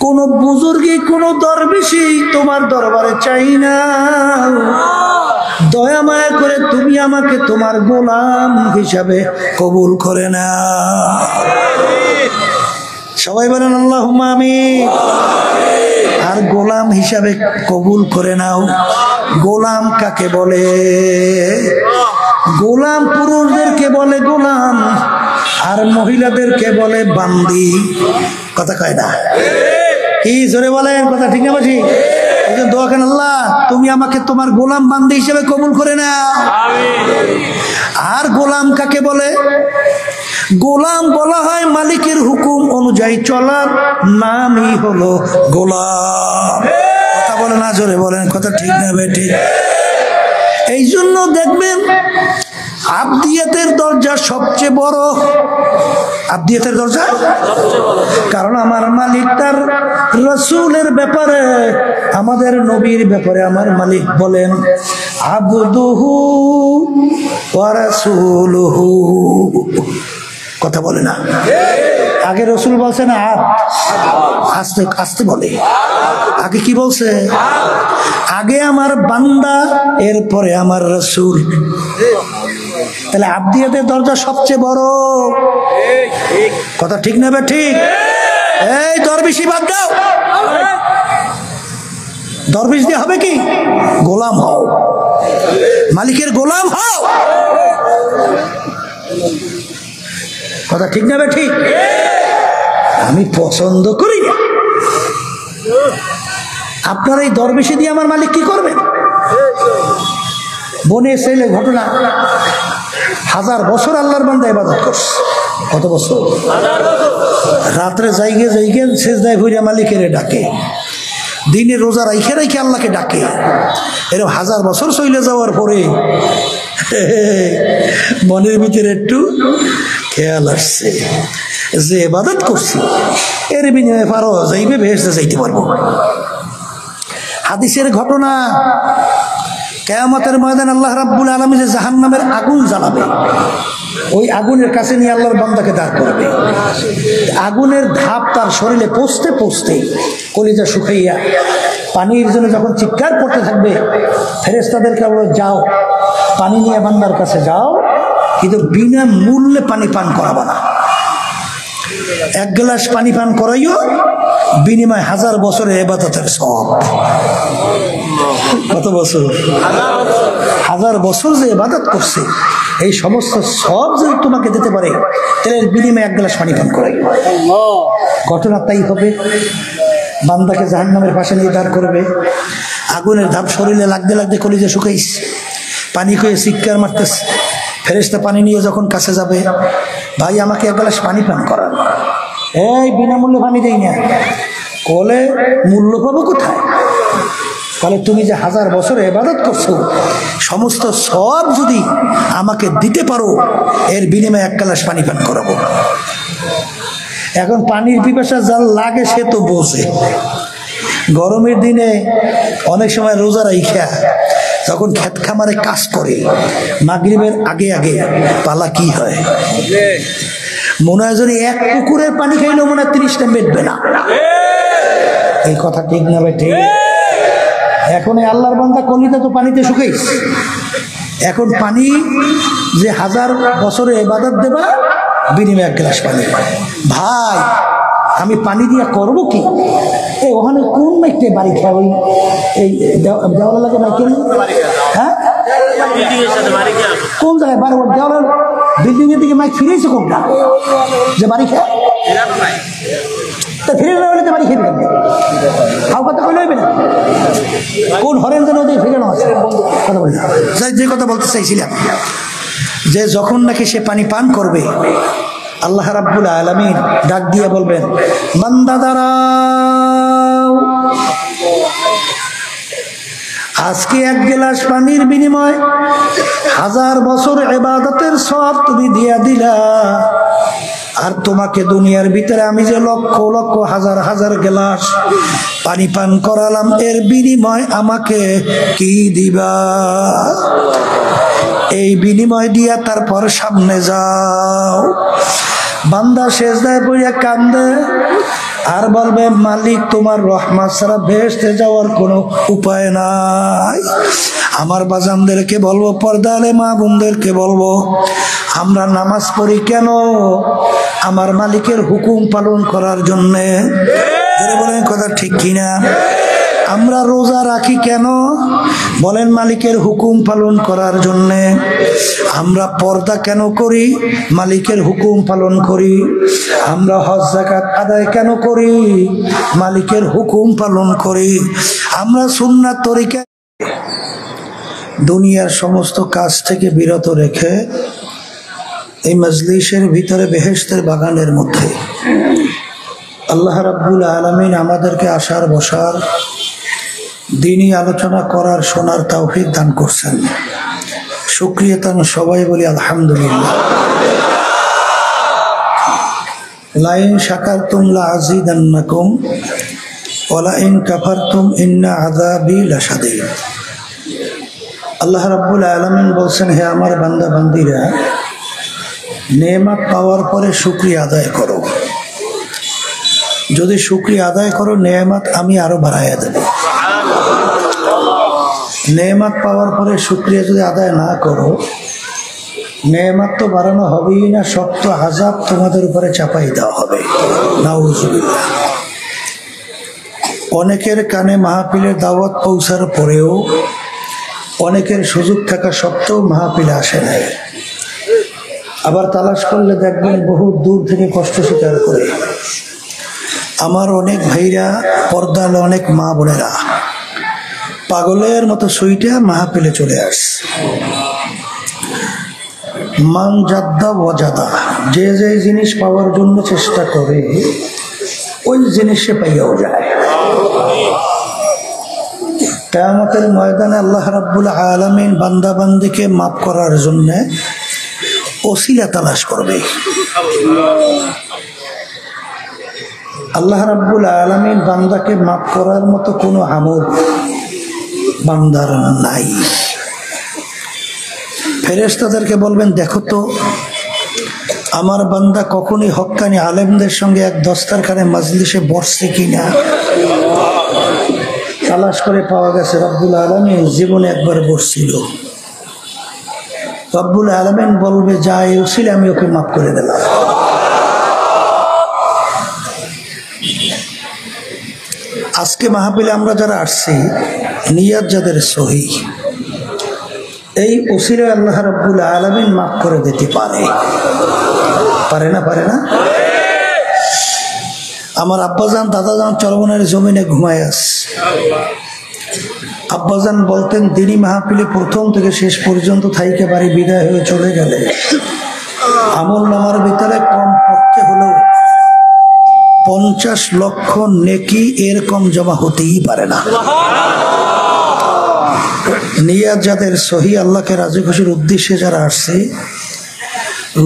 কোন বুজুর্গি কোন দরবেশি তোমার দরবারে চাই না, দয়া মায়া করে তুমি আমাকে তোমার গোলাম হিসাবে কবুল করে না। সবাই বলেন আল্লাহুম্মা আমিন। আর গোলাম হিসাবে কবুল করে নাও। গোলাম কাকে বলে? গোলাম পুরুষদেরকে বলে গোলাম, আর মহিলাদেরকে বলে বান্দি। কথা কয় না? কি জোরে বলেন, কথা ঠিক না বাসি? দোয়া কেন, আল্লাহ তুমি আমাকে তোমার গোলাম বান্দি হিসেবে কবুল করে নাও। আর গোলাম কাকে বলে? গোলাম বলা হয় মালিকের হুকুম অনুযায়ী চলার নামই হলো গোলাম। কথা বলে না, জোরে বলেন, কথা ঠিক না বেঠি? এই জন্য দেখবেন আবদিয়াতের দরজা সবচেয়ে বড়। আবদিয়াতের দরজা, কারণ আমার মালিক তার রাসূলের ব্যাপারে, আমাদের নবীর ব্যাপারে আমার মালিক বলেন আবদুহু ওয়া রাসূলুহু। কথা বলে না? আগে রসুল বলছে না আস্তে আস্তে বলে? আগে কি বলছে? আগে আমার বান্দা, এরপরে আমার রসুল। তাহলে আবদিয়াতের দরজা সবচেয়ে বড়। কথা ঠিক না বে ঠিক? এই দরবেশি বাদ দাও। দরবেশ দিয়ে হবে কি? গোলাম হও, মালিকের গোলাম হও। কথা ঠিক না বে ঠিক? আমি পছন্দ করি না। আপনার এই দরবেশি দিয়ে আমার মালিক কি করবে? বনে ছেলে ঘটনা, 1000 বছর আল্লাহর বান্দা ইবাদত করছে। কত বছর? রাত্রে জাইগে জাইগে সেজদায় ভইরা মালিকের ডাকে, দিনে রোজা রাইখে রাইখে আল্লাহকে ডাকে। এরকম 1000 বছর চলে যাওয়ার পরে মনের ভিতরে একটু খেয়াল আসছে যে ইবাদত করছি, এর বিনিময়ে পারো যাইবে বেহেশতে যাইতে পারবো। হাদিসের ঘটনা, কিয়ামতের ময়দানে আল্লাহ রাব্বুল আলামিন যে জাহান্নামের আগুন জ্বালাবে, ওই আগুনের কাছে নিয়ে আল্লাহর বান্দাকে দাঁড় করবে। আগুনের ধাপ তার শরীরে পৌঁছতে পৌঁছতে কলিজা শুকাইয়া পানির জন্য যখন চিৎকার করতে থাকবে, ফেরেশতাদেরকে বলে যাও পানি নিয়ে বান্দার কাছে যাও, কিন্তু বিনা মূল্যে পানি পান করাবা না। 1 গ্লাস পানি পান করাইও, বিনিময় 1000 বছরের ইবাদতের সওয়াব। কত বছর? 1000 বছর যে ইবাদত করছে, এই সমস্ত সব যদি তোমাকে দিতে পারে, তাহলে বিনিময়ে 1 গ্লাস পানি পান করাই। ঘটনা তাই হবে। বান্দাকে জাহান্নামের পাশে নিয়ে দাঁড় করবে, আগুনের ধাপ শরীরে লাগতে লাগতে কলিজা শুকাইছে, পানি খেয়ে চিৎকার মারতেছে। ফেরেশতা পানি নিয়ে যখন কাছে যাবে, ভাই আমাকে 1 গ্লাস পানি পান করান। এই বিনামূল্যে পানি দেই না। কলে মূল্য পাবো কোথায়? বলে তুমি যে 1000 বছরে ইবাদত করছো, সমস্ত সব যদি আমাকে দিতে পারো, এর বিনিময়ে 1 গ্লাস পানি পান করাবো। এখন পানির পিপাসা যার লাগে সে তো বোঝে। গরমের দিনে অনেক সময় রোজা রাইখা যখন ক্ষেত খামারে কাজ করে, মাগরিবের আগে আগে পালা কি হয়, মনে হয় যদি 1 পুকুরের পানি খাইলেও মনে হয় 30টা মেটবে না। এই কথা ঠিক না ভাই? ঠিক। এখন আল্লাহর বান্দা কলিতে তো পানিতে শুকাইছে, এখন পানি যে 1000 বছরে ইবাদত দেবা, বিনিময়ে 1 গ্লাস পানি। ভাই আমি পানি দিয়া করবো কি? এই ওখানে কোন মাইকে বাড়ি খায়? ওই এই দেওয়ালা লাগে মাইকে? হ্যাঁ, কোন জায়গায় বাড়ি? দেওয়ালার বিল্ডিং এর দিকে মাইক ফিরেছে কোনটা যে বাড়ি খায়? তা ফিরে না হলে তো বাড়ি খেয়ে দেবে। হাও কথা কইলে হইবে না। কোন হরেন যেন ওদের ফিরে না আছে। কথা বলি না, যে কথা বলতে চাইছিলাম, যে যখন নাকি সে পানি পান করবে, আল্লাহ রাব্বুল আলামিন ডাক দিয়ে বলবেন, বান্দা দাঁড়াও, আজকে 1 গ্লাস পানির বিনিময় 1000 বছর ইবাদতের সওয়াব তুমি দিয়া দিলা। আর তোমাকে দুনিয়ার ভিতরে আমি যে লক্ষ লক্ষ হাজার হাজার গ্লাস পানি পান করালাম, এর বিনিময় আমাকে কি দিবা? এই বিনিময় দিয়া তারপর সামনে যাও। বান্দা সেজদায় পড়িয়া কান্দে, আর বলবে মালিক তোমার রহমত ছাড়া বেহেশতে যাওয়ার কোনো উপায় নাই। আমার বাজানদেরকে বলবো, পর্দা আলে মা বোনদেরকে বলবো, আমরা নামাজ পড়ি কেন? আমার মালিকের হুকুম পালন করার জন্যে। বলেন কথা ঠিক কিনা? আমরা রোজা রাখি কেন? বলেন মালিকের হুকুম পালন করার জন্যে। আমরা পর্দা কেন করি? মালিকের হুকুম পালন করি। আমরা হজ যাকাত আদায় কেন করি? মালিকের হুকুম পালন করি। আমরা সুন্নাত তরিকা দুনিয়ার সমস্ত কাজ থেকে বিরত রেখে এই মজলিসের ভিতরে বেহেশতের বাগানের মধ্যে আল্লাহ রাব্বুল আলামিন আমাদেরকে আসার বসার দিনই আলোচনা করার শোনার তৌফিক দান করছেন। শুকরিয়া তান সবাই বলি আলহামদুলিল্লাহ। লাইন শাকারতুম লাযিদান্নাকুম ওয়া লাইন কাফারতুম ইন্না আযাবি লাশাদীদ। আল্লাহ রাব্বুল আলামিন বলছেন, হে আমার বান্দা বান্দীরা, নেয়ামত পাওয়ার পরে শুকরিয়া আদায় করো। যদি শুকরিয়া আদায় করো, নেয়ামত আমি আরো বাড়াইয়া দেব। নেয়ামত পাওয়ার পরে শুকরিয়া যদি আদায় না করো, নেয়ামত তো বাড়ানো হবেই না, শক্ত আযাব তোমাদের উপরে চাপাই দেওয়া হবে। নাউযুবিল্লাহ। অনেকের কানে মাহফিলের দাওয়াত পৌঁছার পরেও, অনেকের সুযোগ থাকা সত্ত্বেও মাহফিলে আসে নাই। আবার তালাশ করলে দেখবেন বহু দূর থেকে কষ্ট স্বীকার করে। আমার অনেক ভাইরা, পর্দাল অনেক মা বোনেরা পাগলের মতো সুইটা মাহফিলে চলে আসে। মান জাদ্দা ওয়াজাদা, যে যে জিনিস পাওয়ার জন্য চেষ্টা করে ওই জিনিস সে পাইয়াও যায়। কিয়ামতের ময়দানে আল্লাহ রাব্বুল আলামিন বান্দা বান্দীকে মাফ করার জন্য ওসিলা তালাশ করবে। আল্লাহ রাব্বুল আলামিন বান্দাকে মাফ করার মতো কোনো আমল বান্দার নাই। ফেরেশতাদেরকে বলবেন, দেখো তো আমার বান্দা কখনই হক্কানি আলেমদের সঙ্গে এক দস্তারখানে মাজলিসে বসছে কিনা। তালাশ করে পাওয়া গেছে রব্বুল আলামিন জীবনে একবার বসছিল। রব্বুল আলামিন বলবে, যা এই উসিলা আমি ওকে মাফ করে দিলাম। আজকে মাহফিলে আমরা যারা আসছি, নিয়ত যাদের সহি, এই উসিলা আল্লাহ রাব্বুল আলামিন মাফ করে দিতে পারে। পারে না? পারে না? আমার আব্বাজান দাদাজান চরমনের জমিনে ঘুমায় আস। আব্বাজান বলতেন, দিনী মাহফিলে প্রথম থেকে শেষ পর্যন্ত থাইকে বাড়ি বিদায় হয়ে চলে গেলে আমল নামার ভিতরে কমপক্ষে হলো 50 লক্ষ নেকি এরকম জমা হতেই পারে না। নিয়াত যাদের সহি, আল্লাহকে রাজি খুশির উদ্দেশ্যে যারা আসছে,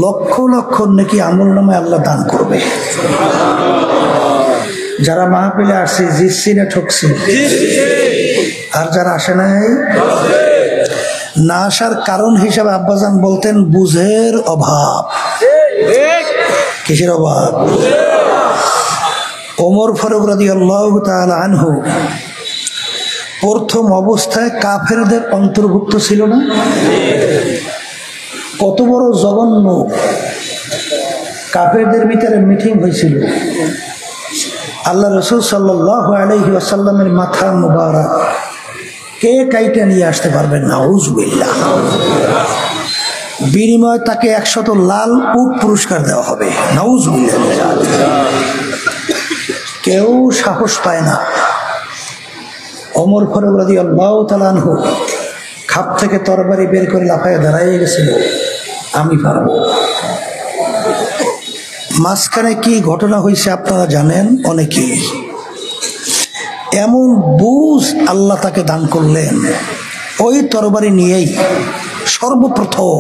লক্ষ লক্ষ নেকি আমল নামায় আল্লাহ দান করবে। যারা মাহফিলে আসছে জিতছি না ঠকছি? আর যারা আসে নাই, না আসার কারণ হিসাবে আব্বাজান বলতেন বুঝের অভাব। কিসের অভাব? ওমর ফারুক রাদিয়াল্লাহু তাআলা আনহু প্রথম অবস্থায় কাফেরদের অন্তর্ভুক্ত ছিল না? কত বড় জঘন্য! কাফেরদের ভিতরে মিটিং হয়েছিল। আল্লাহ রাসূল সাল্লাল্লাহু আলাইহি ওয়াসাল্লামের মাথা মুবারক কে কাইটা নিয়ে আসতে পারবেন? নাউযুবিল্লাহ। বিনিময়ে তাকে 100 লাল উট পুরস্কার দেওয়া হবে। নাউযুবিল্লাহ। কেউ সাহস পায় না। ওমর ফারুক রাদিয়াল্লাহু তাআলা আনহু খাপ থেকে তরবারি বের করে লাফায় দাঁড়াইয়ে গেছিল, আমি পারবো। মাঝখানে কি ঘটনা হয়েছে আপনারা জানেন অনেকেই। এমন বুঝ আল্লাহ তাকে দান করলেন, ওই তরবারি নিয়েই সর্বপ্রথম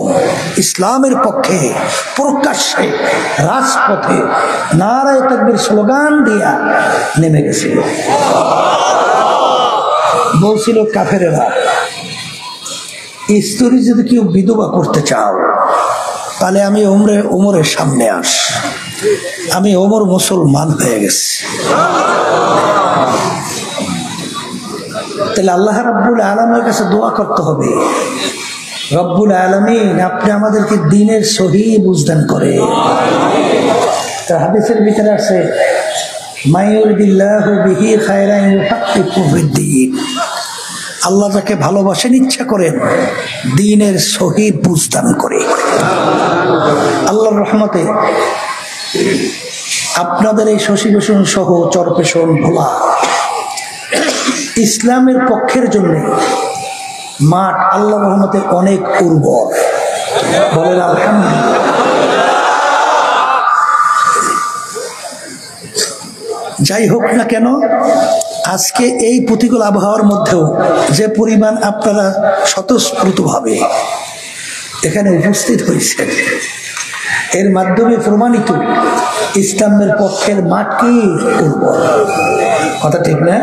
ইসলামের পক্ষে প্রকাশ্যে রাজপথে নারায়ে তাকবীর স্লোগান দিয়া নেমে গেছিল। বলছিল কাফেরেরা, স্ত্রী যদি কেউ বিধবা করতে চাও তাহলে আমি ওমরের সামনে আস। আমি ওমর মুসলমান হয়ে গেছি। তাহলে আল্লাহ রাব্বুল আলামিনের কাছে দোয়া করতে হবে, রব্বুল আলামিন আপনি আমাদেরকে দ্বীনের সহি বুঝদান করে। তার হাদিসের ভিতরে আছে মাইয়ুরিদিল্লাহু বিহি খায়রান ইউফাক্কিহু ফিদ্দীন, আল্লাহ যাকে ভালোবাসেন ইচ্ছা করেন দ্বীনের সহি বুঝদান করে। আল্লাহর রহমতে আপনাদের এই শশীভূষণ সহ চরপেশন ভোলা ইসলামের পক্ষের জন্য মাঠ আল্লাহর রহমতে অনেক উর্বর, বলেন আলহামদুলিল্লাহ। যাই হোক না কেন, আজকে এই প্রতিকূল আবহাওয়ার মধ্যেও যে পরিমাণ আপনারা স্বতঃস্ফূর্তভাবে এখানে উপস্থিত হয়েছেন, এর মাধ্যমে প্রমাণিত ইসলামের পক্ষের মাঠ কি উর্বর। কথা ঠিক না?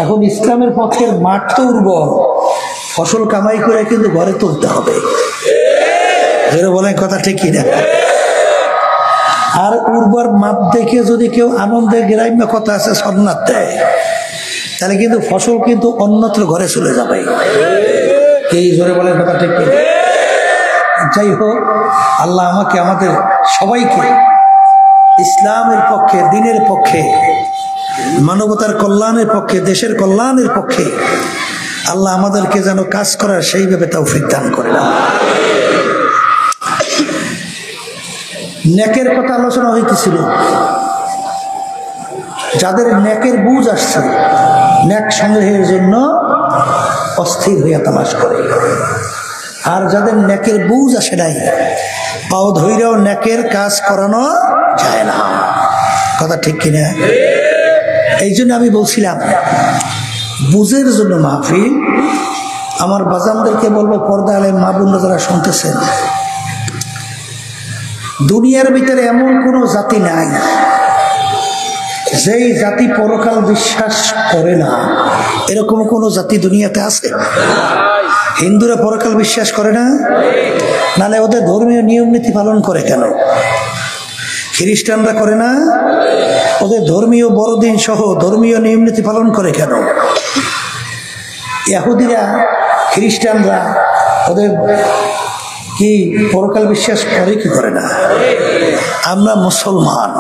এখন ইসলামের পক্ষের মাঠ তো উর্বর, ফসল কামাই করে কিন্তু ঘরে তুলতে হবে, যেটা বলেন কথা ঠিক কিনা? আর উর্বর মাপ দেখে যদি কেউ আনন্দের গ্রাম্য কথা আছে সন্ন্যাত দেয়, তাহলে কিন্তু ফসল কিন্তু অন্যত্র ঘরে চলে যাবে। এই জোরে বলেন কথা ঠিক কিনা? যাই হোক, আল্লাহ আমাকে আমাদের সবাইকে ইসলামের পক্ষে, দ্বীনের পক্ষে, মানবতার কল্যাণের পক্ষে, দেশের কল্যাণের পক্ষে আল্লাহ আমাদেরকে যেন কাজ করার সেইভাবে তৌফিক দান করে না। নেকের কথা আলোচনা হইতেছিল, যাদের নেকের বুঝ আসছে নেক সংগ্রহের জন্য অস্থির হইয়া তালাশ করে, আর যাদের নেকের বুঝ আসে নাই পাও ধৈরেও নেকের কাজ করানো যায় না। কথা ঠিক কিনা? এই জন্য আমি বলছিলাম বুঝের জন্য মাহফিল। আমার বাজানদেরকে বলবো, পর্দা আলেম মা বোনরা যারা শুনতেছেন, দুনিয়ার ভিতরে এমন কোনো জাতি নাই যেই জাতি পরকাল বিশ্বাস করে না। এরকম কোনো জাতি দুনিয়াতে আছে? হিন্দুরা পরকাল বিশ্বাস করে না, নালে ওদের ধর্মীয় নিয়ম নীতি পালন করে কেন? খ্রিস্টানরা করে না, ওদের ধর্মীয় বড়দিন সহ ধর্মীয় নিয়ম নীতি পালন করে কেন? ইহুদিরা, খ্রিস্টানরা ওদের কি পরকাল বিশ্বাস করে কি করে না? আমরা মুসলমান,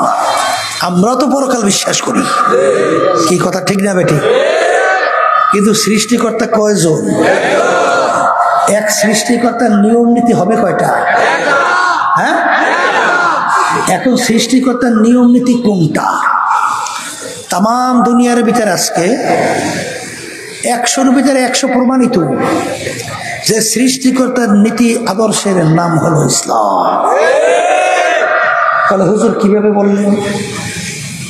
আমরা তো পরকাল বিশ্বাস করি। কি কথা ঠিক না বেটি? কিন্তু সৃষ্টিকর্তা কয়জন? এক সৃষ্টিকর্তার নিয়ম নীতি হবে কয়টা? হ্যাঁ, এখন সৃষ্টিকর্তার নিয়ম নীতি কোনটা? তাম দুনিয়ার ভিতরে আজকে 100-র ভিতরে 100 প্রমাণিত যে সৃষ্টিকর্তার নীতি আদর্শের নাম হলো ইসলাম। তাহলে হুজুর কিভাবে বললেন?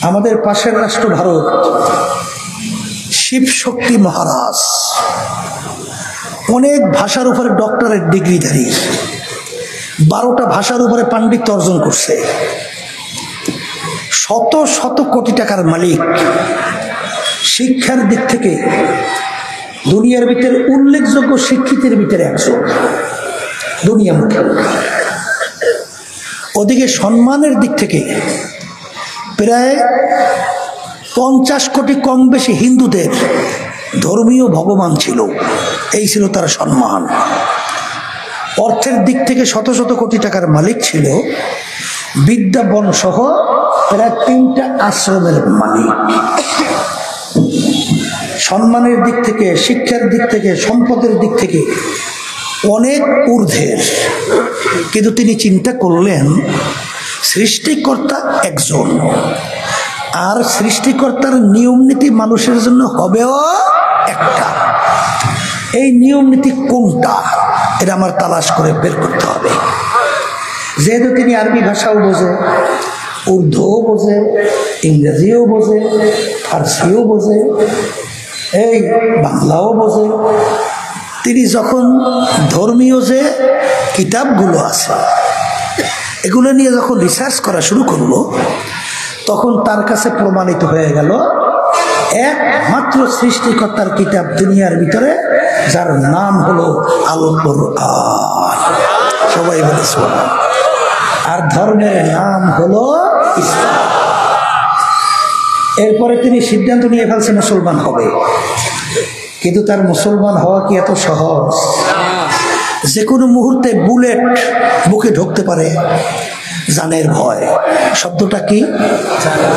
আমাদের পাশের রাষ্ট্র ভারত, শিব শক্তি মহারাজ অনেক ভাষার উপরে ডক্টরেট ডিগ্রিধারী, 12টা ভাষার উপরে পাণ্ডিত্য অর্জন করছে, শত শত কোটি টাকার মালিক, শিক্ষার দিক থেকে দুনিয়ার ভিতরে উল্লেখযোগ্য শিক্ষিতের ভিতরে একজন, দুনিয়ামুখী। ওদিকে সম্মানের দিক থেকে প্রায় 50 কোটি কম বেশি হিন্দুদের ধর্মীয় ভগবান ছিল, এই ছিল তার সম্মান। অর্থের দিক থেকে শত শত কোটি টাকার মালিক ছিল, বিদ্যাবন সহ প্রায় 3টা আশ্রমের মালিক। সম্মানের দিক থেকে, শিক্ষার দিক থেকে, সম্পদের দিক থেকে অনেক ঊর্ধ্বের। কিন্তু তিনি চিন্তা করলেন সৃষ্টিকর্তা একজন, আর সৃষ্টিকর্তার নিয়ম নীতি মানুষের জন্য হবেও একটা। এই নিয়ম নীতি কোনটা এটা আমার তালাশ করে বের করতে হবে। যেহেতু তিনি আরবি ভাষাও বোঝে, উর্দুও বোঝে, ইংরেজিও বোঝে, ফার্সিও বোঝে, এই বাংলাও বোঝে, তিনি যখন ধর্মীয় যে কিতাবগুলো আছে এগুলো নিয়ে যখন রিসার্চ করা শুরু করলো, তখন তার কাছে প্রমাণিত হয়ে গেল একমাত্র সৃষ্টিকর্তার কিতাব দুনিয়ার ভিতরে, যার নাম হলো আল কোরআন। সবাই বলে সুবহানাল্লাহ। আর ধর্মের নাম হলো ইসলাম। এরপরে তিনি সিদ্ধান্ত নিয়ে ফেলছে মুসলমান হবে, কিন্তু তার মুসলমান হওয়া কি এত সহজ? যে কোনো মুহূর্তে বুলেট বুকে ঢুকতে পারে। জানের ভয়, শব্দটা কি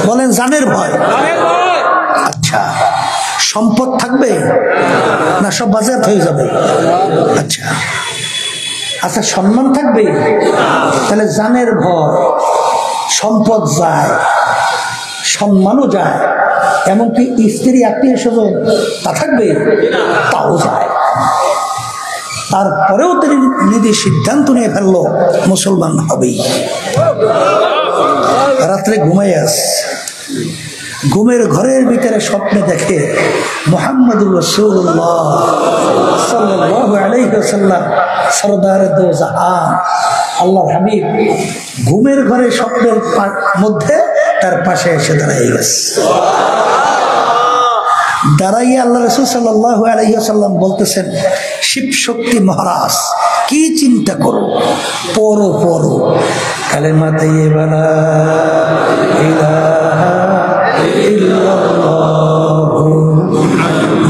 বলেন? জানের ভয়। আচ্ছা, সম্পদ থাকবে না সব বাজার হয়ে যাবে? আচ্ছা আচ্ছা, সম্মান থাকবে? তাহলে জানের ভয়, সম্পদ যায়, সম্মানও যায়, এমনকি স্ত্রী আত্মীয় স্বজন তা থাকবে, তাও যায়। তারপরেও তিনি নিজে সিদ্ধান্ত নিয়ে ফেললো মুসলমান হবেই। রাত্রে ঘুমাই ঘুমের ঘরের ভিতরে স্বপ্নে দেখে মুহাম্মদুর রাসূলুল্লাহ সাল্লাল্লাহু আলাইহি ওয়াসাল্লাম সরদার দো জাহান আল্লাহর হাবিব ঘুমের ঘরে স্বপ্নের মধ্যে তার পাশে এসে দাঁড়িয়ে গেছে। দাঁড়াইয়ে আল্লাহ রাসূল সাল্লাল্লাহু আলাইহি ওয়াসাল্লাম বলতেছেন, শিব শক্তি মহারাজ কি চিন্তা করো, পড়ো পড়ো কালেমা তাইয়্যিবা লা ইলাহা ইল্লাল্লাহু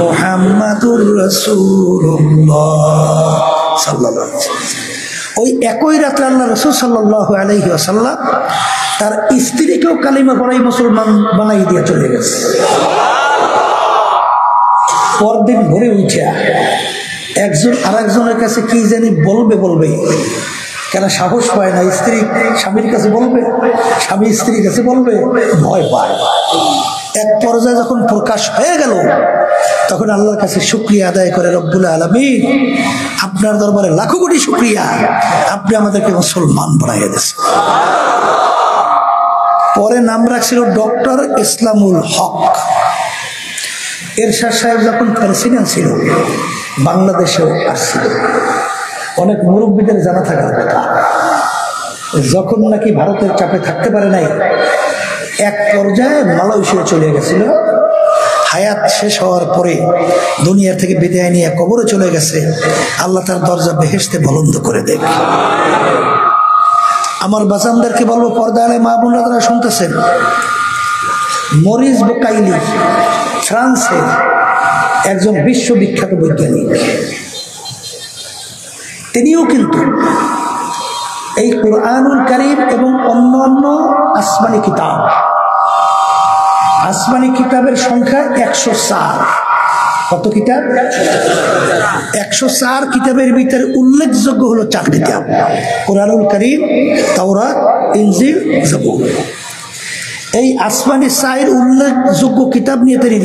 মুহাম্মাদুর রাসূলুল্লাহ সাল্লাল্লাহু আলাইহি ওয়াসাল্লাম। ওই একই রাতে আল্লাহ রাসূল সাল্লাল্লাহু আলাইহি ওয়াসাল্লাম তার স্ত্রীকেও কালিমা পড়াই মুসলমান বানাই দিয়ে চলে গেছে। পরদিন ভোরে উঠে একজন আরেকজনের কাছে কি জানি বলবে, কেন সাহস পায় না। স্ত্রী স্বামীর কাছে বলবে, স্বামী স্ত্রীর কাছে বলবে, ভয় পায়। এক পর্যায়ে যখন প্রকাশ হয়ে গেল, তখন আল্লাহর কাছে শুকরিয়া আদায় করে, রব্বুল আলামিন আপনার দরবারে লাখো কোটি শুকরিয়া, আপনি আমাদেরকে মুসলমান বানিয়ে দিয়েছেন। পরে নাম রাখছিল ডক্টর ইসলামুল হক। এরশাদ সাহেব যখন প্রেসিডেন্ট ছিল, বাংলাদেশেও আসছিল। অনেক মুরব্বীদের জানা থাকার কথা, যখন নাকি ভারতের চাপে থাকতে পারে নাই, এক পর্যায়ে মালয়েশিয়া চলে গেছিল। হায়াত শেষ হওয়ার পরে দুনিয়া থেকে বিদায় নিয়ে কবরে চলে গেছে। আল্লাহ তার দরজা বেহেশতে বলন্দ করে দেবে। আমার বাজানদেরকে বলবো, পর্দা আলে মা বোনরা তারা শুনতেছেন, মরিস বুকাইলি ফ্রান্সের একজন বিশ্ববিখ্যাত বৈজ্ঞানিক, তিনিও কিন্তু এই কুরআনুল কারীম এবং অন্যান্য আসমানি কিতাবের সংখ্যা 104। কত কিতাব? 104 কিতাবের ভিতরে উল্লেখযোগ্য হলো 4 কিতাব, কুরআনুল কারীম, তাওরাত, ইনজিল, জাবুর। এই আসমানি 4 উল্লেখযোগ্য কিতাব নিয়ে তিনি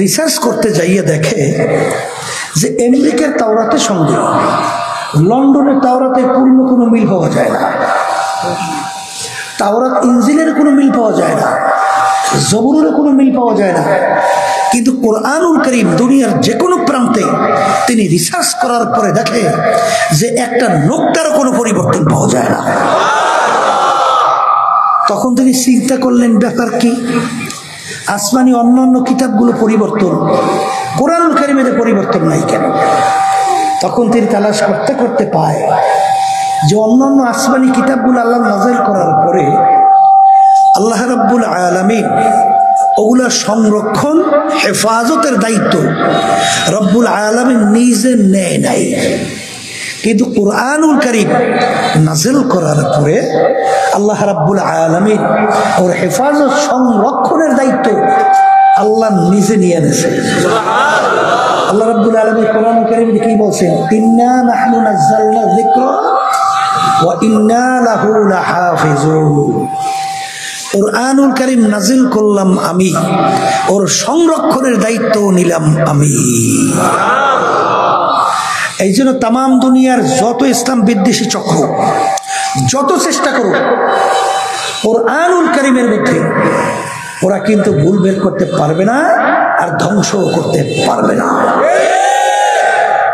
রিসার্চ করতে যাইয়ে দেখে যে আমেরিকার তাওরাতের সঙ্গে লন্ডনের তাওরাতের পূর্ণ কোনো মিল পাওয়া যায় না, তাওরাত ইনজিলের কোনো মিল পাওয়া যায় না, জবুরের কোনো মিল পাওয়া যায় না। কিন্তু কুরআনুল কারীম দুনিয়ার যে কোনো প্রান্তে তিনি রিসার্চ করার পরে দেখে যে একটা নোক্তারও কোনো পরিবর্তন পাওয়া যায় না। তখন তিনি চিন্তা করলেন, ব্যাপার কি? আসমানি অন্যান্য কিতাবগুলো পরিবর্তন, কুরআনুল কারীমের পরিবর্তন নাই কেন? তখন তিনি তালাশ করতে করতে পায় যে অন্যান্য আসমানি কিতাবগুলো আল্লাহ নাযিল করার পরে আল্লাহ রাব্বুল আলামিন ওগুলা সংরক্ষণ হেফাজতের দায়িত্ব রব্বুল আলামিন নিজে নেয় নাই। কিন্তু কুরআনুল কারীম নাযিল করার পরে আল্লাহ রাব্বুল আলামিন ওর হেফাজত সংরক্ষণের দায়িত্ব আল্লাহ নিজে নিয়ে নেছে। আল্লাহ রাব্বুল আলামিন কুরআনুল কারীমে কি বলছেন? ইন্না নাহনু নাযালনা যিকরা ওয়া ইন্না লাহু লাহাফিজুন। কুরআনুল কারীম নাযিল করলাম আমি, ওর সংরক্ষণের দায়িত্ব নিলাম আমি। এই জন্য তাম দুনিয়ার যত ইসলাম বিদ্বেষী চক্র যত চেষ্টা করুক, কুরআনুল কারীমের মধ্যে ওরা কিন্তু ভুল বের করতে পারবে না, আর ধ্বংস করতে পারবে না।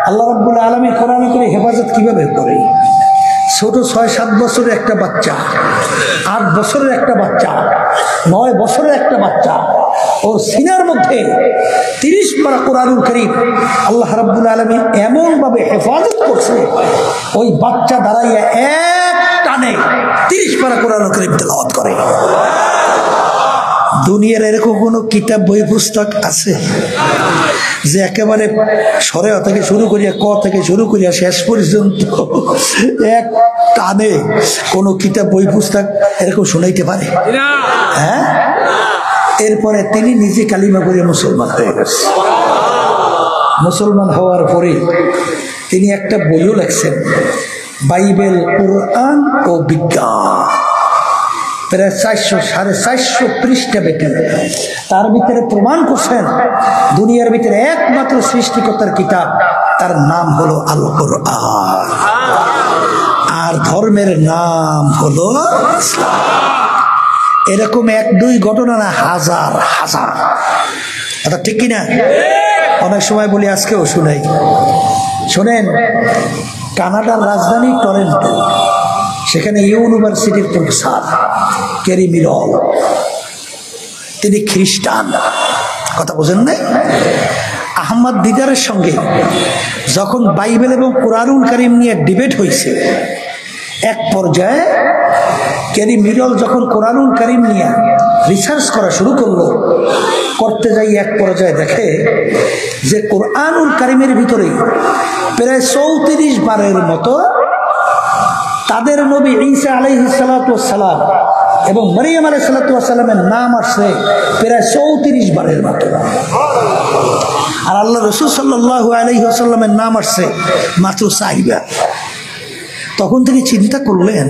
আল্লাহ রাব্বুল আলামিন কোরআন করে হেফাজত কিভাবে করে? ছোট 6-7 বছরের একটা বাচ্চা, 8 বছরের একটা বাচ্চা, 9 বছরের একটা বাচ্চা ওর সিনার মধ্যে 30 পারা কোরআনুল কারীম আল্লাহ রাব্বুল আলামিন এমন ভাবে হেফাজত করছে, ওই বাচ্চা দাঁড়াইয়া এক টানে 30 পারা কোরআনুল কারীম তেলাওয়াত করে। দুনিয়ার এরকম কোন কিতাব বই পুস্তক আছে যে একেবারে সরে থেকে শুরু করিয়া ক থেকে শুরু করিয়া শেষ পর্যন্ত এক টানে কোন কিতাব বই পুস্তক এরকম শোনাইতে পারে? হ্যাঁ। এরপরে তিনি নিজে কালিমা করে মুসলমান হয়ে গেছে। মুসলমান হওয়ার পরে তিনি একটা বইও লেখছেন, বাইবেল, কোরআন ও বিজ্ঞান, প্রায় 400-450 পৃষ্ঠা বেটে। তার ভিতরে প্রমাণ করছেন দুনিয়ার ভিতরে একমাত্র সৃষ্টিকর্তার কিতাব, তার নাম হলো আল কোরআন, আর ধর্মের নাম হলো ইসলাম। এরকম 1-2 ঘটনা না, হাজার হাজার। এটা ঠিক কিনা? অনেক সময় বলি, আজকেও শুনাই। শোনেন, কানাডার রাজধানী টরেন্টো, সেখানে ইউনিভার্সিটির প্রফেসর কেরি মিরল, তিনি খ্রিস্টান, কথা বোঝেন নাই? আহমদ দিদারের সঙ্গে যখন বাইবেল এবং কোরআনুল কারীম নিয়ে ডিবেট হয়েছে, এক পর্যায়ে কেরি মিরল যখন কোরআনুল কারীম নিয়ে রিসার্চ করা শুরু করলো, করতে যাই এক পর্যায়ে দেখে যে কোরআনুল কারীমের ভিতরে প্রায় 34 বারের মতো তাদের নবী ঈসা আলাইহিস সালাতু ওয়াস সালাম এবং মরিয়ম আলাইহিস সালাতু ওয়াস সালামের নাম আসছে প্রায় 34 বারের মতো, আর আল্লাহ রাসূল সাল্লাল্লাহু আলাইহি ওয়াসাল্লামের নাম আসছে মাত্র 4 বার। তখন তিনি চিন্তা করলেন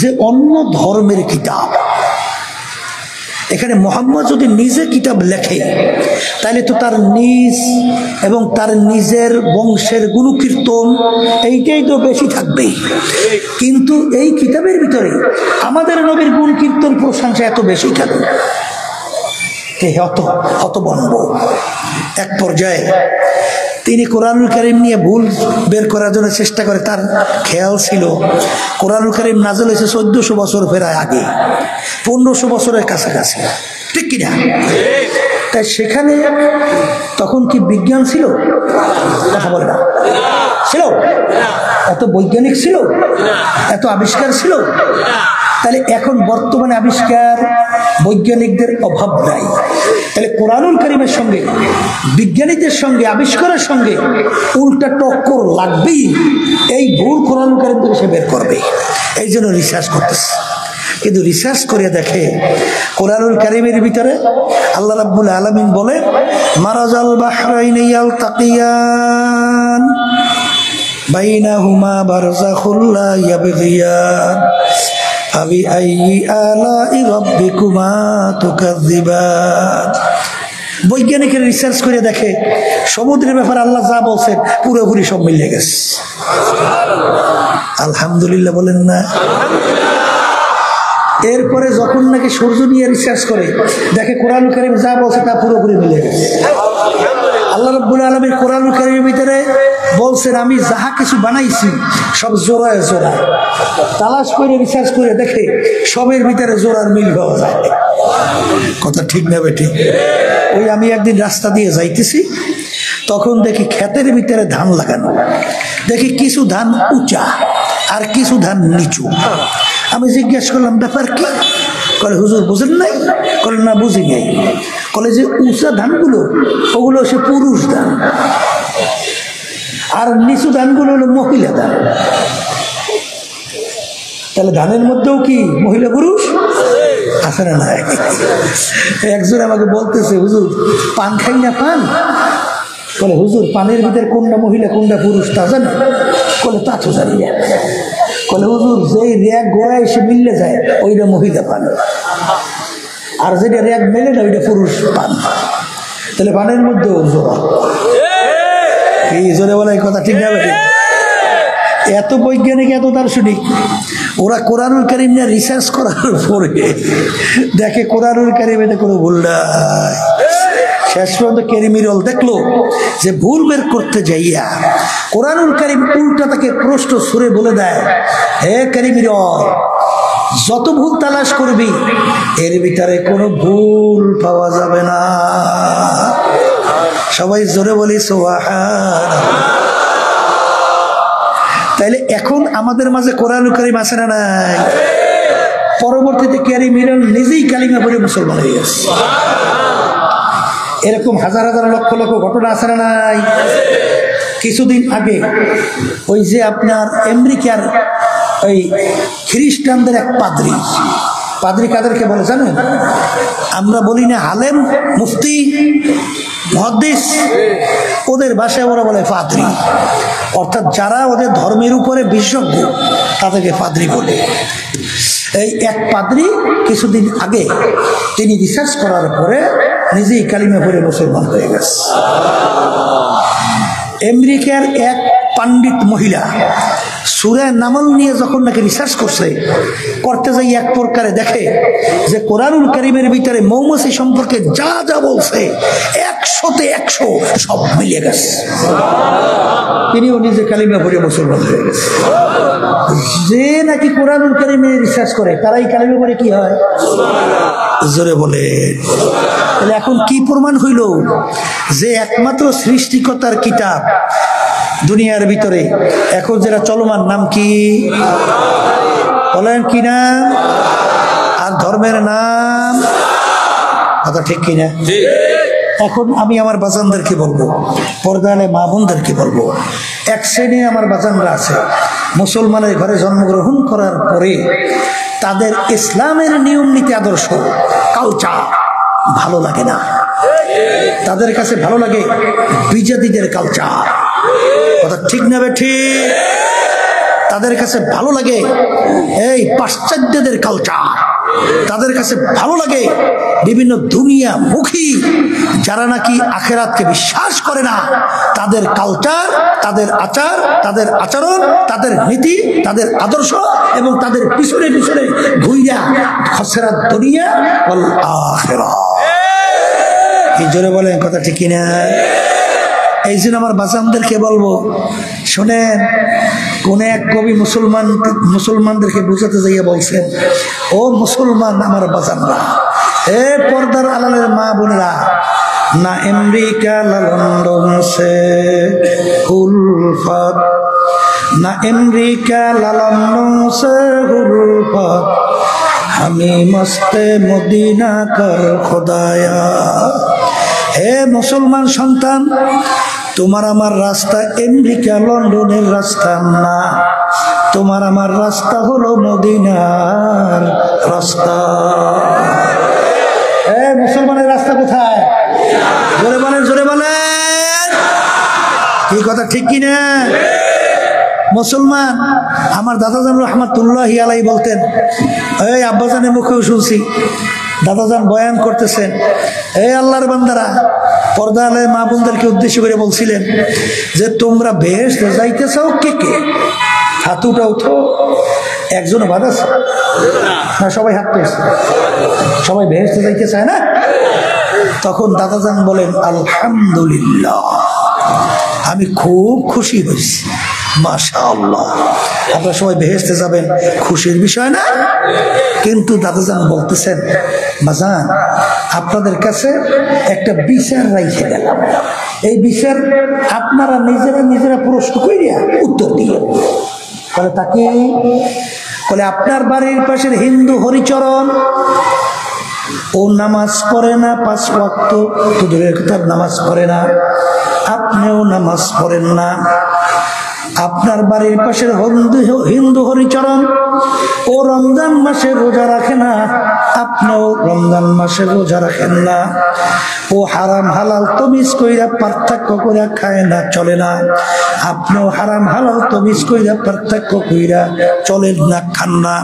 যে অন্য ধর্মের কিতাব, এখানে মোহাম্মদ যদি নিজে কিতাব লেখে তাহলে তো তার নিজ এবং তার নিজের বংশের গুণকীর্তন এইটাই তো বেশি থাকবে, কিন্তু এই কিতাবের ভিতরে আমাদের নবীর গুণ কীর্তন প্রশংসা এত বেশি কেন? হতভম্ব। এক পর্যায়ে তিনি কোরআনুল কারীম নিয়ে ভুল বের করার জন্য চেষ্টা করে। তার খেয়াল ছিল কোরআনুল কারীম নাযিল হয়েছে 1400 বছর প্রায় আগে, 1500 বছরের কাছাকাছি, ঠিক কিনা? তাই সেখানে তখন কি বিজ্ঞান ছিল? কথা বলে না, ছিল? এত বৈজ্ঞানিক ছিল? এত আবিষ্কার ছিল? তাহলে এখন বর্তমানে আবিষ্কার বৈজ্ঞানিকদের অভাব নাই, তাহলে কোরআনুল কারীমের সঙ্গে বিজ্ঞানীদের সঙ্গে আবিষ্কারের সঙ্গে উল্টা টক্কর লাগবেই। এই ভুল কোরআনুল কারীম থেকে সে বের করবে, এই জন্য রিসার্চ করতেছে। কিন্তু রিসার্চ করে দেখে কোরআনুল কারীমের ভিতরে আল্লাহ রাব্বুল আলামিন বলে, মারাজাল বাহরাইনি ইয়ালতাকিয়ান বাইনাহুমা বারযাখুল লা ইয়াবগিয়ান আবি আইয়ি আলাই রাব্বিকুমা তুকাযযিবান। বৈজ্ঞানিকের রিসার্চ করে দেখে সমুদ্রের ব্যাপারে আল্লাহ যা বলছেন পুরোপুরি সব মিলে গেছে। আলহামদুলিল্লাহ বলেন না? এরপরে যখন নাকি সূর্য নিয়ে রিসার্চ করে দেখে কোরআনুল কারীম যা বলছে তা পুরোপুরি মিলে গেছে। আল্লাহ রাব্বুল আলামিন কোরআনুল কারীমের ভিতরে বলছেন, আমি যাহা কিছু বানাইছি সব জোড়ায় জোড়ায়। তালাশ করে রিসার্চ করে দেখে সবের ভিতরে জোড়ার মিল পাওয়া যায়। কথা ঠিক না বেটি? ওই আমি একদিন রাস্তা দিয়ে যাইতেছি, তখন দেখি ক্ষেতের ভিতরে ধান লাগানো, দেখি কিছু ধান উঁচা আর কিছু ধান নিচু। আমি জিজ্ঞেস করলাম, ব্যাপার কি? কলে, হুজুর বুঝেন নাই? কলে, না বুঝি নাই। কলে, যে উঁচা ধানগুলো ওগুলো হচ্ছে পুরুষ ধান, আর নিচু ধানগুলো হলো মহিলা ধান। তাহলে ধানের মধ্যেও কি মহিলা পুরুষ আছে না? নাই। একজন আমাকে বলতেছে, হুজুর পান খাই না পান? বলে, হুজুর পানের ভিতরে কোনটা মহিলা কোনটা পুরুষ তা জানি? বলে, তা তো জানি না। বলে, হুজুর যেই র্যাক গোড়ায় এসে মিললে যায় ওইটা মহিলা পান, আর যেটা র্যাক মেলে না ওইটা পুরুষ পান। তাহলে পানের মধ্যে জোড়া। এই জোরে বলা এই কথা ঠিক না? এত বৈজ্ঞানিক, এত দার্শনিক, ওরা কোরআনুল কারীম নিয়ে রিসার্চ করার পরে দেখে কোরআনুল কারীমে কোনো ভুল নাই। শেষ পর্যন্ত কেরি মিরল দেখলো যে ভুল বের করতে যাইয়া কোরআনুল কারীম উল্টা তাকে প্রশ্ন সুরে বলে দেয়, হে কেরি মিরল, যত ভুল তালাশ করবি এর ভিতরে কোনো ভুল পাওয়া যাবে না। সবাই জোরে বলি সুবহানাল্লাহ। তাইলে এখন আমাদের মাঝে কোরআনুল কারীম আছে না নাই? পরবর্তীতে ক্যারি মিরান নিজেই কালিমা পড়ে মুসলমান হয়ে গেছে। এরকম হাজার হাজার লক্ষ লক্ষ ঘটনা আছে না নাই? কিছুদিন আগে ওই যে আপনার আমেরিকার ওই খ্রিস্টানদের এক পাদ্রী কাদেরকে বলে জানেন? আমরা বলি না হালেম, মুফতি, মুহাদ্দিস, ওদের ভাষায় ওরা বলে পাদ্রী। অর্থাৎ যারা ওদের ধর্মের উপরে বিশেষজ্ঞ তাদেরকে পাদ্রী বলে। এই এক পাদ্রী কিছুদিন আগে তিনি রিসার্চ করার পরে নিজেই কালিমা পড়ে মুসলমান হয়ে গেছে। আমেরিকার এক পণ্ডিত মহিলা সূরা নামল নিয়ে যখন নাকি রিসার্চ করতে যাই এক প্রকারে দেখে যে কোরআনুল কারীমের ভিতরে মৌমাছি সম্পর্কে যা যা বলছে 100তে 100 সব মিলে গেছে। তিনিও নিজে কালিমা পড়ে মুসলমান হয়ে গেছে। যে নাকি কোরআনুল কারীমে রিসার্চ করে তারাই কালিমা পড়ে কি হয়? জোরে বলে। তাহলে এখন কি প্রমাণ হইল? যে একমাত্র সৃষ্টিকর্তার কিতাব দুনিয়ার ভিতরে এখন যেটা চলমান নাম কি বলেন? কি নাম? আর ধর্মের নাম কথা ঠিক কিনা? এখন আমি আমার বাজানদেরকে বলবো, পর্দালে মা বোনদেরকে বলবো, এক শ্রেণী আমার বাজানরা আছে মুসলমানের ঘরে জন্মগ্রহণ করার পরে তাদের ইসলামের নিয়ম নীতি আদর্শ কালচার ভালো লাগে না। তাদের কাছে ভালো লাগে বিজাতিদের কালচার। কথা ঠিক না ঠিক? তাদের কাছে ভালো লাগে এই পাশ্চাত্যদের কালচার। তাদের কাছে ভালো লাগে বিভিন্ন দুনিয়ামুখী যারা নাকি আখিরাতকে বিশ্বাস করে না তাদের কালচার, তাদের আচার, তাদের আচরণ, তাদের নীতি, তাদের আদর্শ এবং তাদের পিছনে পিছনে ঘুইয়া খসরাত দুনিয়া ওয়াল আখিরাহ। এই জোরে বলেন কথা ঠিক কিনা? এই জন্য আমার বাচ্চাদেরকে বলবো, শোনেন, কোন এক কবি মুসলমানদেরকে বুঝাতে যাইয়া বলছেন, ও মুসলমান আমার বাচ্চারা, এ পর্দার আড়ালের মা বোনেরা, না আমেরিকা না লন্ডন সে উলফত, না আমেরিকা না লন্ডন সে উলফত, আমি মস্তে মদিনা কর খোদায়া। হে মুসলমান সন্তান, তোমার আমার রাস্তা আমেরিকা লন্ডনের রাস্তা না, তোমার আমার রাস্তা হলো মদিনার রাস্তা। হে মুসলমানের রাস্তা কোথায়? জোরে বলেন, জোরে বলেন। কি কথা ঠিক কিনা? মুসলমান আমার দাদাজান রহমাতুল্লাহি আলাইহি বলতেন, এই আব্বাজানের মুখেও শুনছি, দাদাজান বয়ান করতেছেন, এই আল্লাহর বান্দারা, পর্দালে মা বোনদেরকে উদ্দেশ্য করে বলছিলেন যে তোমরা বেহেশতে যাইতে চাও কে কে? হাত উঠাও তো। একজনও বাধা না, সবাই হাত পেয়েছে। সবাই বেহেশতে যাইতে চায় না? তখন দাদাজান বলেন, আলহামদুলিল্লাহ, আমি খুব খুশি হয়েছি, মাশাআল্লাহ। আপনারা সবাই বেহেশতে যাবেন, খুশির বিষয় না? কিন্তু দাদাজান বলতেছেন, বাজান, আপনাদের কাছে একটা বিচার রাইখে গেলাম, এই বিচার আপনারা নিজেরা প্রশ্ন করিয়া উত্তর দিয়ে বলে তাকে বলে, আপনার বাড়ির পাশের হিন্দু হরিচরণ, ও নামাজ পড়ে না 5 ওয়াক্ত, তো দূরের কথা নামাজ পড়ে না, আপনিও নামাজ পড়েন না। আপনার বাড়ির পাশের হিন্দু হরিচরণ, ও রমজান মাসে রোজা রাখে না, আপনিও রমজান মাসে রোজা রাখেন না। ও হারাম হালাল তমিজ কইরা পার্থক্য কইরা খায় না, চলে না, আপনিও হারাম হালাল তমিজ কইরা পার্থক্য কইরা চলেন না, খান না।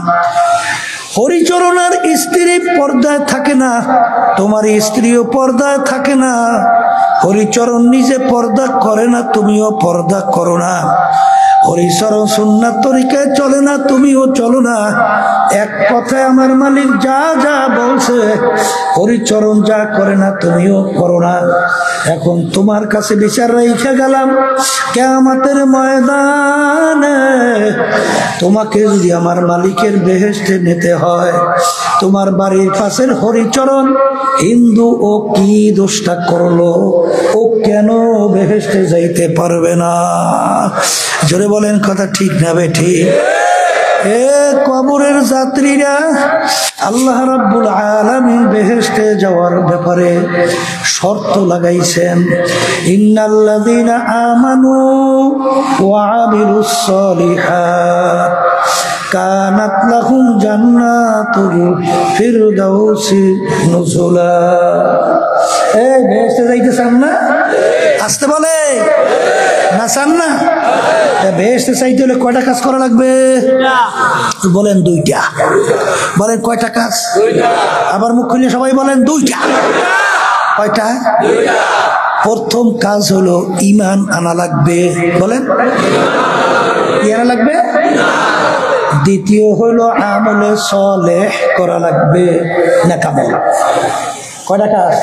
হরিচরণের স্ত্রী পর্দায় থাকে না, তোমার স্ত্রীও পর্দায় থাকে না। হরিচরণ নিজে পর্দা করে না, তুমিও পর্দা করো না। হরিচরণ সুন্নাত তরিকায় চলে না, তুমিও চলো না। এক কথায় আমার মালিক যা যা বলছে, হরিচরণ যা করে না তুমিও করো না। এখন তোমার কাছে বিচার রেখে গেলাম, কিয়ামতের ময়দানে তোমাকে যদি আমার মালিকের বেহেশতে নিতে হয়, তোমার বাড়ির পাশের হরিচরণ হিন্দু ও কি দোষটা করলো, ও কেন বেহেশতে যাইতে পারবে না? জোরে বলেন কথা ঠিক না বেঠিক? এ কবরের যাত্রীরা, আল্লাহ রাব্বুল আলামিন বেহেশতে যাওয়ার ব্যাপারে শর্ত লাগাইছেন, ইন্নাল্লাযীনা আমানু ওয়া আমিলুস সালিহাত কানাত লাহুম জান্নাতুল ফিরদাউসি নুজুলা। এই বেহেশতে যাইতে চান না? আসতে বলে না, চান না? বেহেশতে চাইতে হলে কয়টা কাজ করা লাগবে? বলেন দুইটা। বলেন কয়টা কাজ? আবার মুখ খুলে সবাই বলেন দুইটা। কয়টা? প্রথম কাজ হলো ঈমান আনা লাগবে। বলেন কি আনা লাগবে? দ্বিতীয় হলো আমলে সালেহ করা লাগবে, নেক আমল। কয়টা কাজ?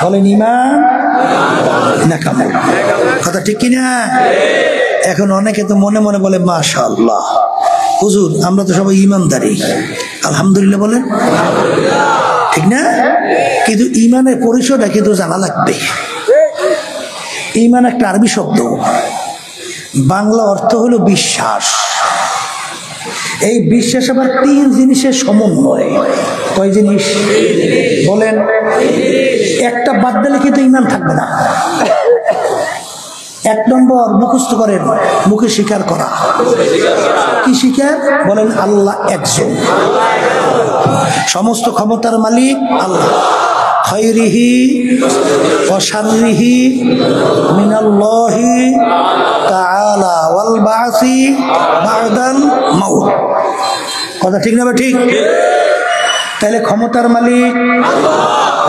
বলেন ঈমান, নেক আমল। কথা ঠিক কিনা? এখন অনেকে তো মনে মনে বলে মাশাআল্লাহ হুজুর আমরা তো সবাই ঈমানদারি, আলহামদুলিল্লাহ বলেন, ঠিক না? কিন্তু ঈমানের পরিচয়টা কিন্তু জানা লাগবে। ঈমান একটা আরবি শব্দ, বাংলা অর্থ হলো বিশ্বাস। এই বিশ্বাস আবার তিন জিনিসের সমন্বয়। কয় জিনিস? বলেন। একটা বাদ দিলে কিন্তু ঈমান থাকবে না। এক নম্বর মুখস্থ করেন, মুখে স্বীকার করা। কি স্বীকার? বলেন আল্লাহ একজন, সমস্ত ক্ষমতার মালিক আল্লাহ, খায়রিহি ওয়া শাররিহি মিনাল্লাহি তাআলা ওয়াল বাসি বা'দাল মাউত। কথা ঠিক না? ঠিক। তাহলে ক্ষমতার মালিক আল্লাহ,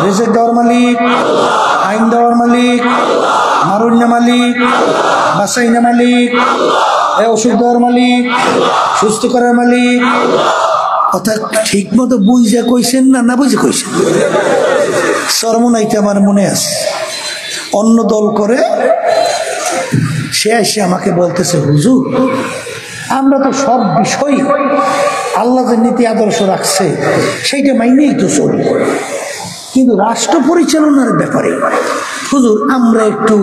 রিজিক দেওয়ার মালিক আল্লাহ, আইন দেওয়ার মালিক আল্লাহ, মারুন না মালিক আল্লাহ, বাসাই না মালিক আল্লাহ, ওষুধ দেওয়ার মালিক আল্লাহ, সুস্থ করার মালিক আল্লাহ। কথা ঠিক মতো বুঝে কইছেন না? না বুঝে কইছেন? সরমনাইতে আমার মনে আছে, অন্য দল করে সে এসে আমাকে বলতেছে, হুজুর আমরা তো সব বিষয় আল্লাহ যে নীতি আদর্শ রাখছে সেইটা মাইনেই তো চলি, কিন্তু রাষ্ট্র পরিচালনার ব্যাপারে হুজুর আমরা একটু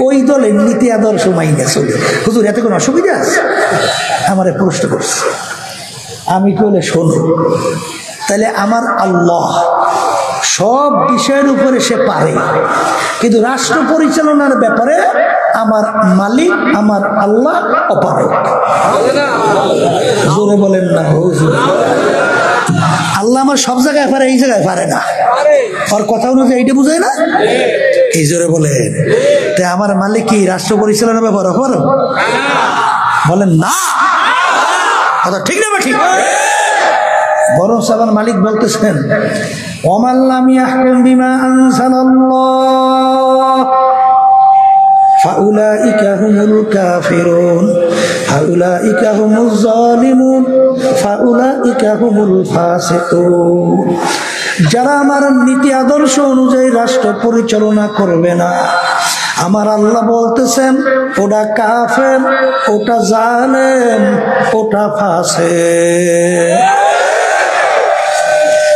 ওই দলের নীতি আদর্শ মাইনে চলি, হুজুর এতে কোনো অসুবিধা আছে? আমারে প্রশ্ন করছে। আমি বলে শোনো, তাহলে আমার আল্লাহ সব বিষয়ের উপরে সে পারে, কিন্তু রাষ্ট্র পরিচালনার ব্যাপারে আমার মালিক আমার আল্লাহ অপারক। জোরে বলেন না হুজুর। আল্লাহ আমার সব জায়গায় পারে, এই জায়গায় পারে না। ওর কথা অনুযায়ী এইটা বুঝায় না? এই জোরে বলেন। তাই আমার মালিক কি রাষ্ট্র পরিচালনার ব্যাপারে অপারক? বলেন না। কথা ঠিক না? ঠিক। বরং আমার মালিক বলতেছেন, ওমান লাম ইয়াহকুম বিমা আনজালাল্লাহ ফাউলাইকা হুমুল কাফিরুন ফাউলাইকা হুমুজ জালিমুন ফাউলাইকা হুমুল ফাসিকুন। যারা আমার নীতি আদর্শ অনুযায়ী রাষ্ট্র পরিচালনা করবে না, আমার আল্লাহ বলতেছেন ওটা কাফের, ওটা জালেম, ওটা ফাসিক।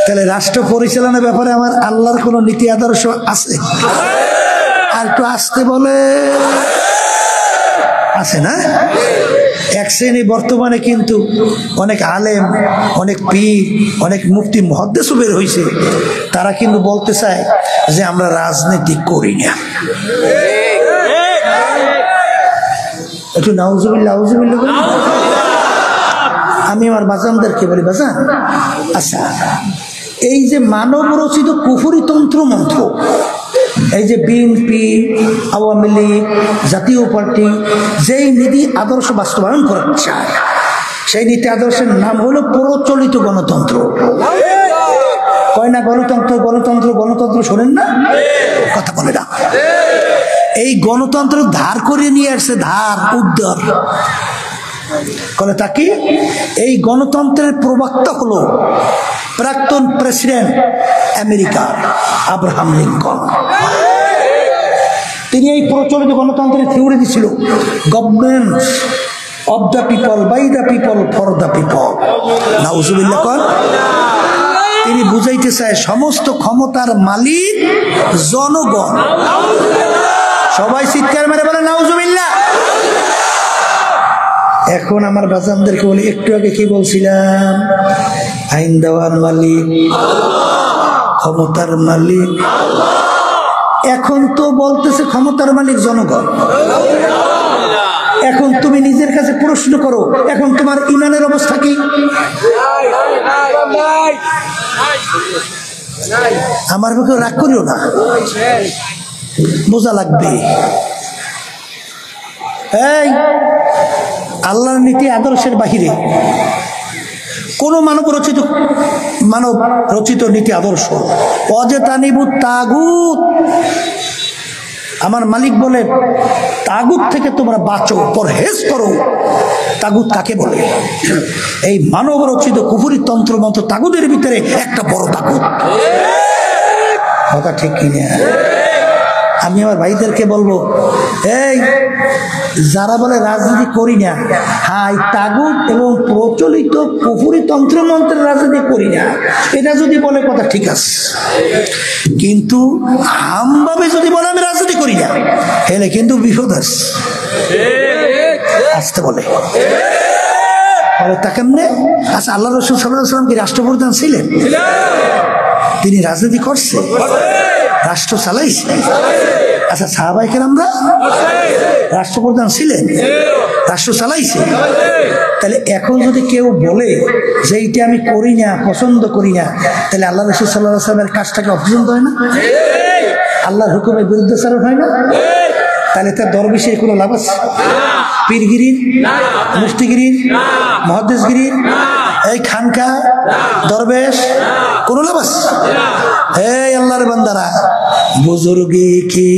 তাহলে রাষ্ট্র পরিচালনার ব্যাপারে আমার আল্লাহর কোন নীতি আদর্শ আছে? আর একটু আসতে বলে আছে না? এক শ্রেণী বর্তমানে কিন্তু অনেক আলেম, অনেক পীর, অনেক মুফতি মুহাদ্দিস বের হয়েছে, তারা কিন্তু বলতে চায় যে আমরা রাজনীতি করি না। একটু নাউজুবিল্লাহ নাউজুবিল্লাহ বলি। আমি আমার বাজানদেরকে বলি, বাজান আচ্ছা এই যে মানব রচিত কুফরি তন্ত্র মন্ত্র, এই যে বিএনপি, আওয়ামী লীগ, জাতীয় পার্টি যেই নীতি আদর্শ বাস্তবায়ন করতে চায়, সেই নীতি আদর্শের নাম হলো প্রচলিত গণতন্ত্র। কয় না গণতন্ত্র গণতন্ত্র গণতন্ত্র, শোনেন না? কথা বলে না। এই গণতন্ত্র ধার করে নিয়ে আসছে, ধার উদ্ধার করে। তাকে এই গণতন্ত্রের প্রবক্তা হলো প্রাক্তন প্রেসিডেন্ট আমেরিকার আব্রাহাম লিঙ্কন। তিনি এই প্রচলিত গণতন্ত্রের থিওরি দিছিল, government of the people, by the people, for the people. নাউজুবিল্লাহ কোন। তিনি বুঝাইতে চায় সমস্ত ক্ষমতার মালিক জনগণ। সবাই চিৎকার মেরে বলে নাউজুবিল্লাহ। এখন আমার বাজানদেরকে বলি, একটু আগে কি বলছিলাম? আইন দেওয়ার মালিক, ক্ষমতার মালিক। এখন তো বলতেছে ক্ষমতার মালিক জনগণ। এখন তুমি নিজের কাছে প্রশ্ন করো, এখন তোমার ইমানের অবস্থা কি? আমার মুখে রাগ করিও না, বোঝা লাগবে। এই আল্লাহর নীতি আদর্শের বাহিরে কোন মানব রচিত নীতি আদর্শ অজেতানিবুত তাগুত। আমার মালিক বলে তাগুত থেকে তোমরা বাঁচো, পরহেজ করো। তাগুত কাকে বলে? এই মানব রচিত কুফরি তন্ত্র মন্ত্র তাগুদের ভিতরে একটা বড় তাগুত। কথা ঠিক কিনা? আমি আমার ভাইদেরকে বলবো, এই যারা বলে রাজনীতি করি না, হাই তাগুত এবং প্রচলিত কুফরি তন্ত্র মন্ত্রের রাজনীতি করি না, এটা যদি বলে কথা ঠিক আছে। কিন্তু আমভাবে যদি বলে আমি রাজনীতি করি না, হেলে কিন্তু বিপদ আছে। আসতে বলে তা কেমনে? আচ্ছা, আল্লাহ রাসূল সাল্লাল্লাহু আলাইহি ওয়াসাল্লাম কি রাষ্ট্রপ্রধান ছিলেন? তিনি রাজনীতি করছে, রাষ্ট্র চালাইছে। আচ্ছা, সাহাবায়ে কেরামরা রাষ্ট্রপ্রধান ছিলেন, রাষ্ট্র চালাইছে। তাহলে এখন যদি কেউ বলে যে এইটা আমি করি না, পছন্দ করি না, তাহলে আল্লাহ রাসূল সাল্লাল্লাহু আলাইহি ওয়াসাল্লামের কাজটাকে অপছন্দ হয় না? আল্লাহর হুকুমের বিরুদ্ধাচরণ হয় না? তাহলে তার দরবেশের কোনো লাভ আছে? পীরগিরির, মুফতিগিরির, মুহাদ্দিসগিরির, এই খানকা দরবেশ কোনো লাভ আছে? এই আল্লাহর বান্দারা, বুজুর্গি কি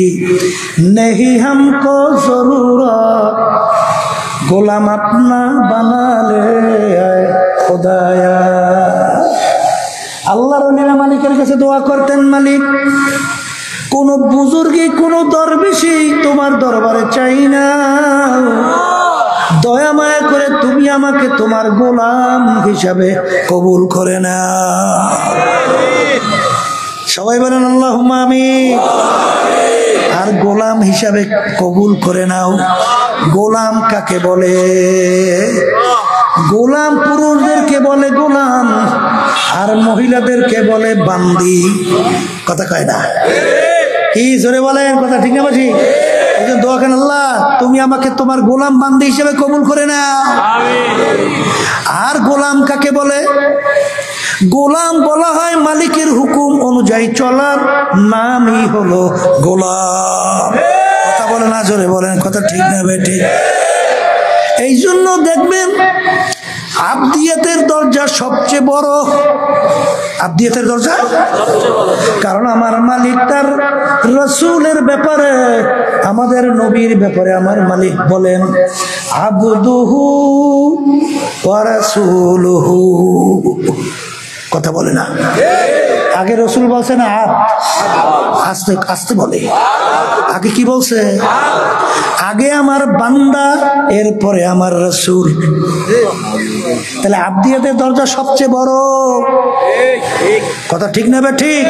নেহি হামকো জরুরত, গোলাম আপনা বানালে খোদায়া। আল্লাহর ওলিরা মালিকের কাছে দোয়া করতেন, মালিক কোন বুজুর্গি, কোন দরবেশি তোমার দরবারে চাই না, দয়া মায়া করে তুমি আমাকে তোমার গোলাম হিসাবে কবুল করে না। সবাই বলেন আল্লাহুম্মা আমিন। আর গোলাম হিসাবে কবুল করে নাও। গোলাম কাকে বলে? গোলাম পুরুষদেরকে বলে গোলাম, আর মহিলাদেরকে বলে বান্দি। কথা কয় না? কি জোরে বলেন, কথা ঠিক না বাসি? দোয়া করেন, আল্লাহ তুমি আমাকে তোমার গোলাম বান্দি হিসেবে কবুল করে নাও। আর গোলাম কাকে বলে? গোলাম বলা হয় মালিকের হুকুম অনুযায়ী চলার নামই হলো গোলাম। কথা বলে না, জোরে বলেন, কথা ঠিক না বেঠি? এই জন্য দেখবেন আবদিয়াতের দরজা সবচেয়ে বড়। আবদিয়াতের দরজা, কারণ আমার মালিক তার রাসূলের ব্যাপারে, আমাদের নবীর ব্যাপারে আমার মালিক বলেন আবদুহু ওয়া রাসূলুহু। কথা বলে না? আগে রসুল বলছে না আস্তে আস্তে বলে? আগে কি বলছে? আগে আমার বান্দা, এরপরে আমার রাসূল। তাহলে আবদিয়াতের দরজা সবচেয়ে বড়। কথা ঠিক না বে ঠিক?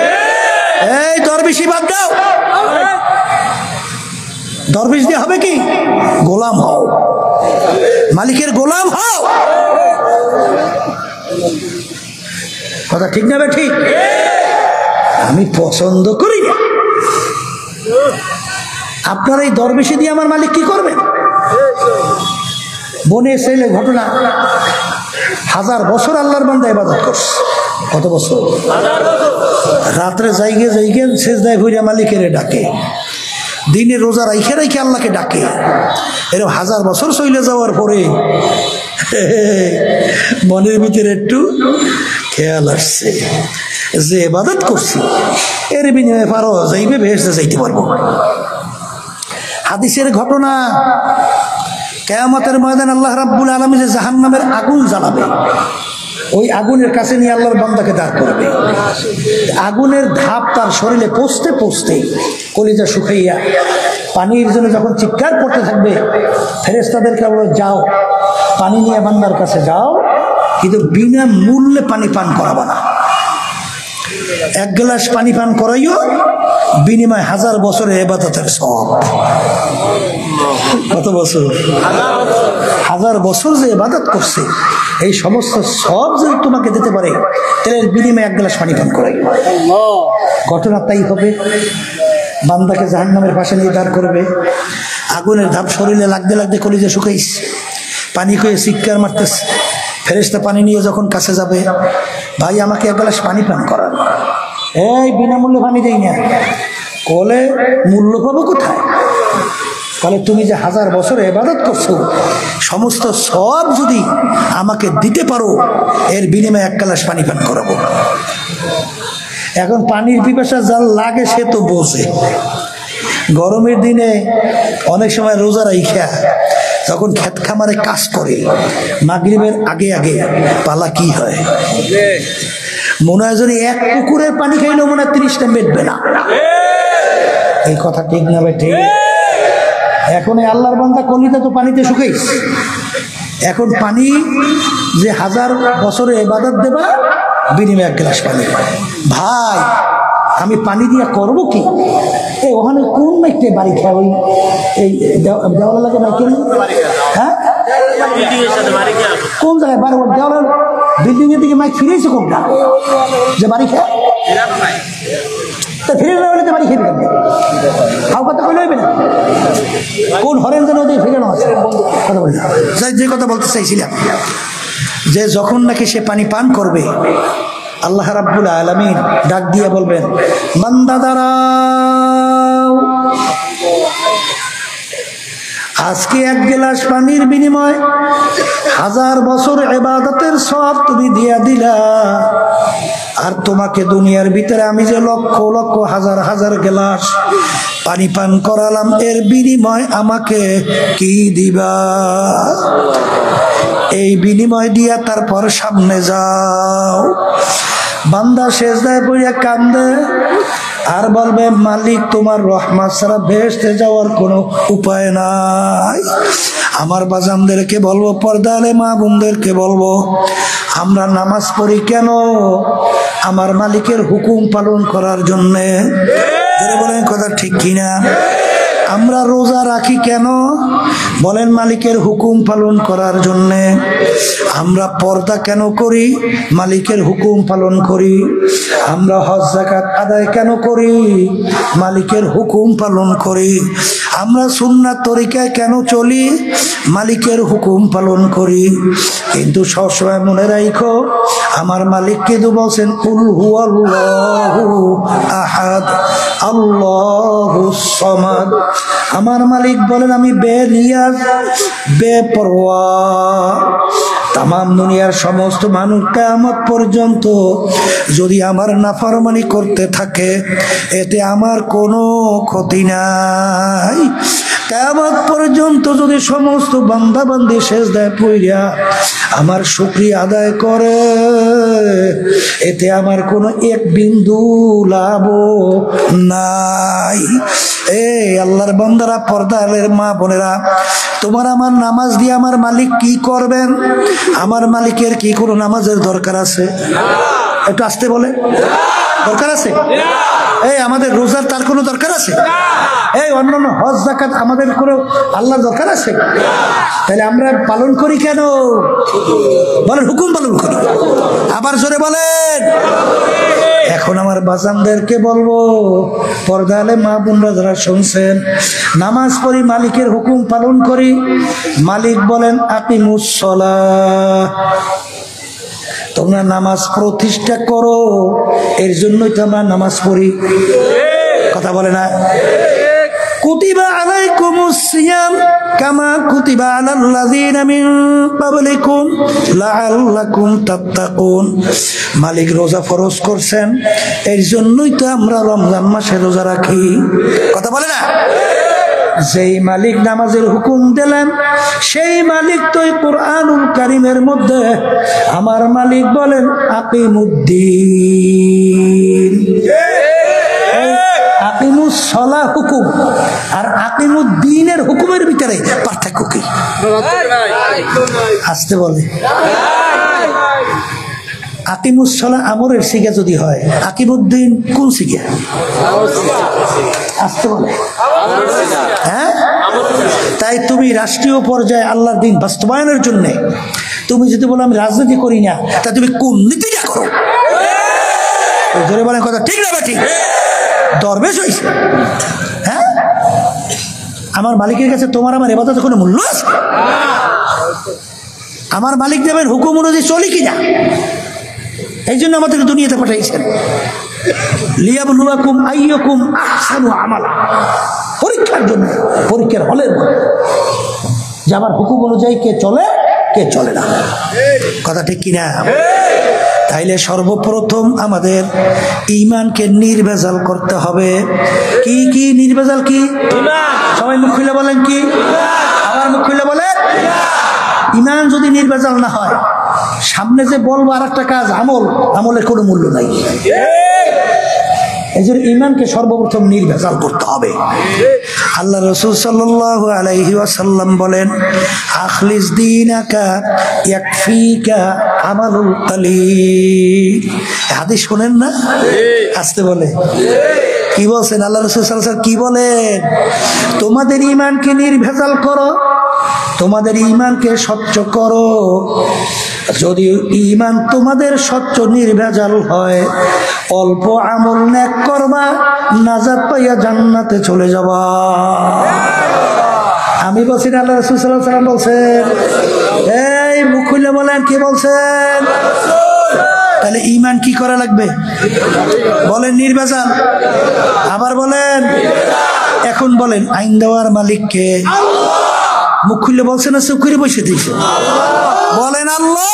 এই দরবেশি বাদ দাও। দরবেশ দিয়ে হবে কি? গোলাম হও, মালিকের গোলাম হও। কথা ঠিক না বে ঠিক? আমি পছন্দ করি না। আপনার এই দরবেশি দিয়ে আমার মালিক কি করবে? বনে ছেলে ঘটনা, 1000 বছর আল্লাহর বান্দা ইবাদত করছে। কত বছর? রাত্রে জাইগে জাইগে সেজদায় ভইরা মালিকের ডাকে, দিনে রোজা রাইখে রাইখে আল্লাহকে ডাকে। এরকম 1000 বছর চলে যাওয়ার পরে মনের ভিতরে একটু খেয়াল আসছে যে ইবাদত করছি, এর বিনিময়ে পারো যাইবে বেহেশতে যাইতে পারবো। হাদিসের ঘটনা। কিয়ামতের ময়দানে আল্লাহ রাব্বুল আলামিন যে জাহান্নামের আগুন জ্বালাবে, ওই আগুনের কাছে নিয়ে আল্লাহর বান্দাকে দাঁড় করবে। আগুনের ধাপ তার শরীরে পৌঁছতে পৌঁছতে কলিজা শুকাইয়া পানির জন্য যখন চিৎকার করতে থাকবে, ফেরেশতাদেরকে বলো যাও পানি নিয়ে বান্দার কাছে যাও, কিন্তু বিনা মূল্যে পানি পান করাবা না। এক গ্লাস পানি পান করাইও, বিনিময় 1000 বছরের ইবাদতের সওয়াব। কত বছর? 1000 বছর যে ইবাদত করছে, এই সমস্ত সব যদি তোমাকে দিতে পারে, তাহলে বিনিময়ে এক গ্লাস পানি পান করাই। ঘটনা তাই হবে। বান্দাকে জাহান্নামের পাশে নিয়ে দাঁড় করবে, আগুনের ধাপ শরীরে লাগতে লাগতে কলিজা শুকাইস, পানি খেয়ে চিৎকার মারতেছে। ফেরেশতা পানি নিয়ে যখন কাছে যাবে, ভাই আমাকে এক গ্লাস পানি পান করান। এই বিনামূল্যে পানি দেই না। কলে মূল্য পাবো কোথায়? তাহলে তুমি যে 1000 বছরে ইবাদত করছো, সমস্ত সব যদি আমাকে দিতে পারো, এর বিনিময়ে এক গ্লাস পানি পান করাবো। এখন পানির পিপাসা যার লাগে সে তো বোঝে। গরমের দিনে অনেক সময় রোজা রাইখা যখন ক্ষেত খামারে কাজ করে, মাগরিবের আগে আগে পালা কি হয়, মনে হয় যদি এক পুকুরের পানি খাইলেও মনে হয় 30টা মেটবে না। এই কথা ঠিক না ভাই? ঠিক। এখন এই আল্লাহর বান্দা কলিতে তো পানিতে শুকাইস, এখন পানি যে 1000 বছরে ইবাদত দেবা, বিনিময়ে এক গ্লাস পানি। ভাই আমি পানি দিয়া করবো কি? এই ওখানে কোন মাইকে বাড়ি খায়? ওই এই দেওয়ালা লাগে মাইকে, হ্যাঁ কোন জায়গায় বাড়ি? দেওয়ালার বিল্ডিং এর দিকে মাইক ফিরেছে কোনটা যে বাড়ি খায়? তা ফিরে না হলে তো বাড়ি খেয়ে দেবে, হাও কথা কইলে হইবে না। কোন হরেন যেন ওদের ফিরানো আছে, কথা বলি না। যে কথা বলতে চাইছিলাম, যে যখন নাকি সে পানি পান করবে, আল্লাহ রাব্বুল আলামিন ডাক দিয়ে বলবেন, বান্দা দাঁড়াও, আজকে এক গ্লাস পানির বিনিময় 1000 বছর ইবাদতের সওয়াব তুমি দিয়া দিলা। আর তোমাকে দুনিয়ার ভিতরে আমি যে লক্ষ লক্ষ হাজার হাজার গ্লাস পানি পান করালাম, এর বিনিময় আমাকে কি দিবা? এই বিনিময় দিয়া তারপর সামনে যাও। বান্দা সেজদায় পড়িয়া কান্দে আর বলবে, মালিক তোমার রহমত ছাড়া বেহেশতে যাওয়ার কোনো উপায় নাই। আমার বাজানদেরকে বলবো, পর্দালে মা বোনদেরকে বলবো, আমরা নামাজ পড়ি কেন? আমার মালিকের হুকুম পালন করার জন্যে। বলেন কথা ঠিক কিনা? আমরা রোজা রাখি কেন? বলেন মালিকের হুকুম পালন করার জন্যে। আমরা পর্দা কেন করি? মালিকের হুকুম পালন করি। আমরা হজ যাকাত আদায় কেন করি? মালিকের হুকুম পালন করি। আমরা সুন্নাত তরিকায় কেন চলি? মালিকের হুকুম পালন করি। কিন্তু সবসময় মনে রাখো, আমার মালিক কিন্তু বলছেন, কুল হুয়াল্লাহু আহাদ আল্লাহুস সামাদ। আমার মালিক বলেন, আমি বেনিয়াজ বেপরোয়া। তাম দুনিয়ার সমস্ত মানুষ কিয়ামত পর্যন্ত যদি আমার নাফরমানি করতে থাকে, এতে আমার কোনো ক্ষতি নাই। কিয়ামত পর্যন্ত যদি সমস্ত বান্দা বান্দি সেজদায় পড়িয়া আমার শুকরিয়া আদায় করে, এতে আমার কোনো এক বিন্দু লাভ নাই। এই আল্লাহর বান্দারা, পর্দার মা বোনেরা, তোমার আমার নামাজ দিয়ে আমার মালিক কি করবেন? আমার মালিকের কি কোনো নামাজের দরকার আছে? একটু আসতে বলে, দরকার আছে? এই আমাদের রোজার তার কোনো দরকার আছে? এই অন্যান্য হজ যাকাত আমাদের কোনো আল্লাহর দরকার আছে? তাহলে আমরা পালন করি কেন? বলেন, হুকুম পালন করি। আবার জোরে বলেন। এখন আমার বাজানদেরকে বলবো, পর্দালে মা বোনরা যারা শুনছেন, নামাজ পড়ি, মালিকের হুকুম পালন করি। মালিক বলেন, আকিমুস সালাহ, তোমরা নামাজ প্রতিষ্ঠা করো। এর জন্যই তো আমরা নামাজ পড়ি। কথা বলে না? কুতিবা আলাইকুমুস সিয়াম কামা কুতিবা আলাল্লাযিনা মিন ক্বাবলিকুম লাআল্লাকুম তাত্তাকুন। মালিক রোজা ফরজ করছেন, এর জন্যই তো আমরা রমজান মাসে রোজা রাখি। কথা বলে না? যেই মালিক নামাজের হুকুম দিলেন সেই মালিক তো কুরআনুল কারীমের মধ্যে আমার মালিক বলেন আকিমুদ্দিন। আকিমুস সালাহ হুকুম আর আকিমুদ্দিনের হুকুমের ভিতরে পার্থক্য কি? আসতে বলে আকিমুস সালাহ আমরের সিগা যদি হয়, আকিমুদ্দিন কোন সিগা? আসতে বলে হ্যাঁ। তাই তুমি রাষ্ট্রীয় পর্যায়ে আল্লাহর দিন বাস্তবায়নের জন্য তুমি যদি বলো আমি রাজনীতি করি না, তা তুমি কোন নীতিটা করো? জোরে বলেন কথা ঠিক না ঠিক? দরবেশ হইছে হ্যাঁ? আমার মালিকের কাছে তোমার আমার ইবাদতের কোনো মূল্য আছে? আমার মালিক দেবেন হুকুম অনুযায়ী চলি কিনা, এই জন্য আমাদেরকে দুনিয়াতে পাঠাইছেন। লিয়াবলুয়াকুম আইয়ুকুম আহসানু আমালা, পরীক্ষার জন্য, পরীক্ষার হলের যে আমার হুকুম অনুযায়ী কে চলে কে চলে না। কথা ঠিক কিনা? তাইলে সর্বপ্রথম আমাদের ঈমানকে নির্ভেজাল করতে হবে। কি কি নির্ভেজাল? কি? সবাই মুখ খুলে বলেন কি? আবার মুখ খুলে বলেন। ঈমান যদি নির্ভেজাল না হয়, সামনে যে বলবো আর একটা কাজ আমল, আমলের কোনো মূল্য নাই। এই জন্য ঈমানকে সর্বপ্রথম নির্ভেজাল করতে হবে। আল্লাহ রাসূল সাল্লাল্লাহু আলাইহি ওয়াসাল্লাম বলেন আখলিস দীনাকা ইয়াকফিকা আমালুল কলিল। হাদিস শুনেন না? আসতে বলে কি বলছেন আল্লাহ রাসূল সাল্লাল্লাহু আলাইহি ওয়াসাল্লাম? কি বলেন? তোমাদের ঈমানকে নির্ভেজাল করো, তোমাদের ঈমানকে স্বচ্ছ করো। যদি ঈমান তোমাদের স্বচ্ছ নির্ভেজাল হয়, অল্প আমল নেক করবা, নাজাত পাইয়া জান্নাতে চলে যাবা। আমি বলছি না, আল্লাহ রাসূল সাল্লাল্লাহু আলাইহি ওয়াসাল্লাম বলছেন। এই মুখ খুলে বলেন কি বলছেন? তাহলে ঈমান কি করা লাগবে? বলেন নির্ভেজাল। আবার বলেন। এখন বলেন আইন দেওয়ার মালিক কে? মুখ খুলে বলছেন না চুপ করে বসে দিয়েছে? বলেন আল্লাহ।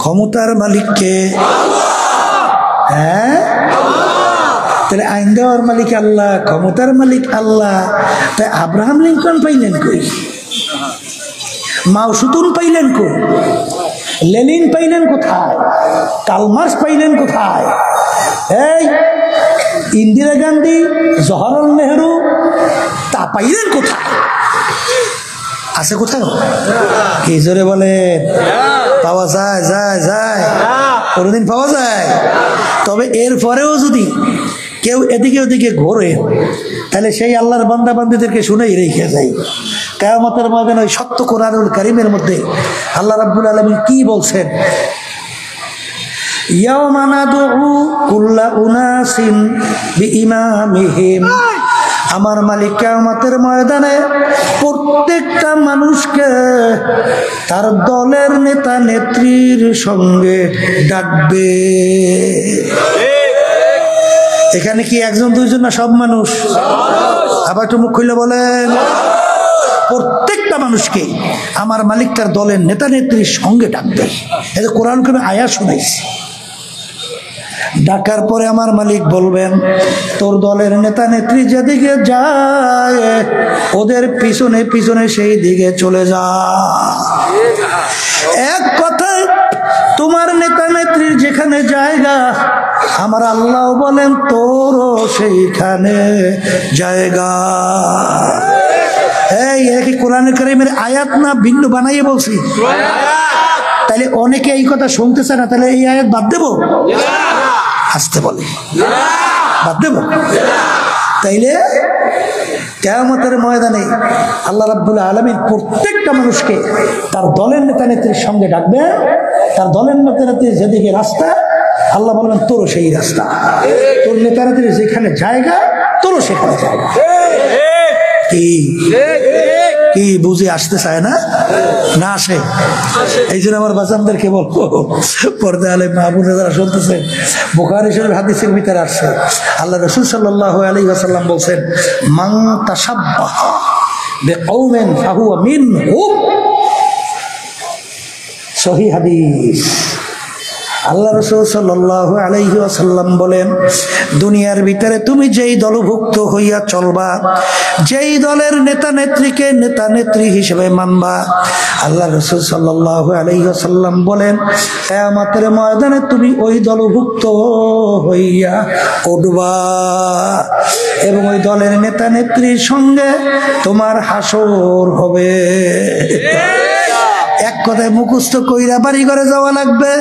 ক্ষমতার মালিক কে? হ্যাঁ, তাহলে আইন দেওয়ার মালিক আল্লাহ, ক্ষমতার মালিক আল্লাহ। তাই আব্রাহাম লিঙ্কন পাইলেন কই? মাও সুতুন পাইলেন কই? লেনিন পাইলেন কোথায়? কালমার্স পাইলেন কোথায়? এই ইন্দিরা গান্ধী, জওহরলাল নেহরু তা পাইলেন কোথায়? আছে কোথায়? কি জোরে বলেন? পাওয়া যায়? যায় যায় কোনোদিন পাওয়া যায়? তবে এরপরেও যদি কেউ এদিকে ওদিকে ঘোরে, তাহলে সেই আল্লাহর বান্দা বান্দীদেরকে শুনেই রেখে যায়। কিয়ামতের ময়দানে ওই সত্য কোরআনুল কারীমের মধ্যে আল্লাহ রাব্বুল আলামিন কি বলছেন? ইয়াওমা নাদউ কুল্লা উনাসিন বিইমামিহিম। আমার মালিক কিয়ামতের ময়দানে প্রত্যেকটা মানুষকে তার দলের নেতা নেত্রীর সঙ্গে ডাকবে। এখানে কি একজন দুইজন না সব মানুষ? আবার একটু মুখ খুলে বলেন। প্রত্যেকটা মানুষকে আমার মালিক তার দলের নেতা নেত্রীর সঙ্গে ডাকবে। এই যে কোরআন কারীমে আয়াত শুনাইছি। ডাকার পরে আমার মালিক বলবেন তোর দলের নেতা নেত্রী যেদিকে যায় ওদের পিছনে পিছনে সেই দিকে চলে যা। এক কথায় তোমার নেতা নেত্রীর যেখানে জায়গা, আমার আল্লাহ বলেন তোরও সেইখানে জায়গা। এই কি কোরআন কারীমের আয়াত না ভিন্ন বানাইয়ে বলছি? তাহলে অনেকে এই কথা শুনতে চায় না, তাহলে এই আয়াত বাদ দেবো? আসতে বলে বাদ দেব? তাইলে কিয়ামতের ময়দানে আল্লাহ রাব্বুল আলামিন প্রত্যেকটা মানুষকে তার দলের নেতা নেত্রীর সঙ্গে ডাকবে। তার দলের নেতা নেত্রীর যেদিকে রাস্তা, আল্লাহ বলবেন তোরও সেই রাস্তা। তোর নেতা নেত্রীর যেখানে জায়গা, তোরও সেখানে জায়গা। কি কি বুঝে আসতে চায় না? না আসে? এই জন্য আমার বাচ্চাদেরকে বলবো, পর্দা আলে মাহবুব যারা শুনতেছেন, বুখারী শরীফ হাদিসের ভিতরে আসছে আল্লাহ রাসূল সাল্লাল্লাহু আলাইহি ওয়াসাল্লাম বলছেন মান তাশাব্বাহা বিকওমিন ফাহুয়া মিনহুম। সহিহ হাদিস। আল্লাহ রাসূল সাল্লাল্লাহু আলাইহি ওয়াসাল্লাম বলেন, দুনিয়ার ভিতরে তুমি যেই দলভুক্ত হইয়া চলবা, যেই দলের নেতা নেত্রীকে নেতা নেত্রী হিসেবে মানবা, আল্লাহ রাসূল সাল্লাল্লাহু আলাইহি ওয়াসাল্লাম বলেন কিয়ামতের ময়দানে তুমি ওই দলভুক্ত হইয়া উঠবা এবং ওই দলের নেতা নেত্রীর সঙ্গে তোমার হাসর হবে। এক কথায় মুখস্থ কইরা বাড়ি ঘরে যাওয়া লাগবে।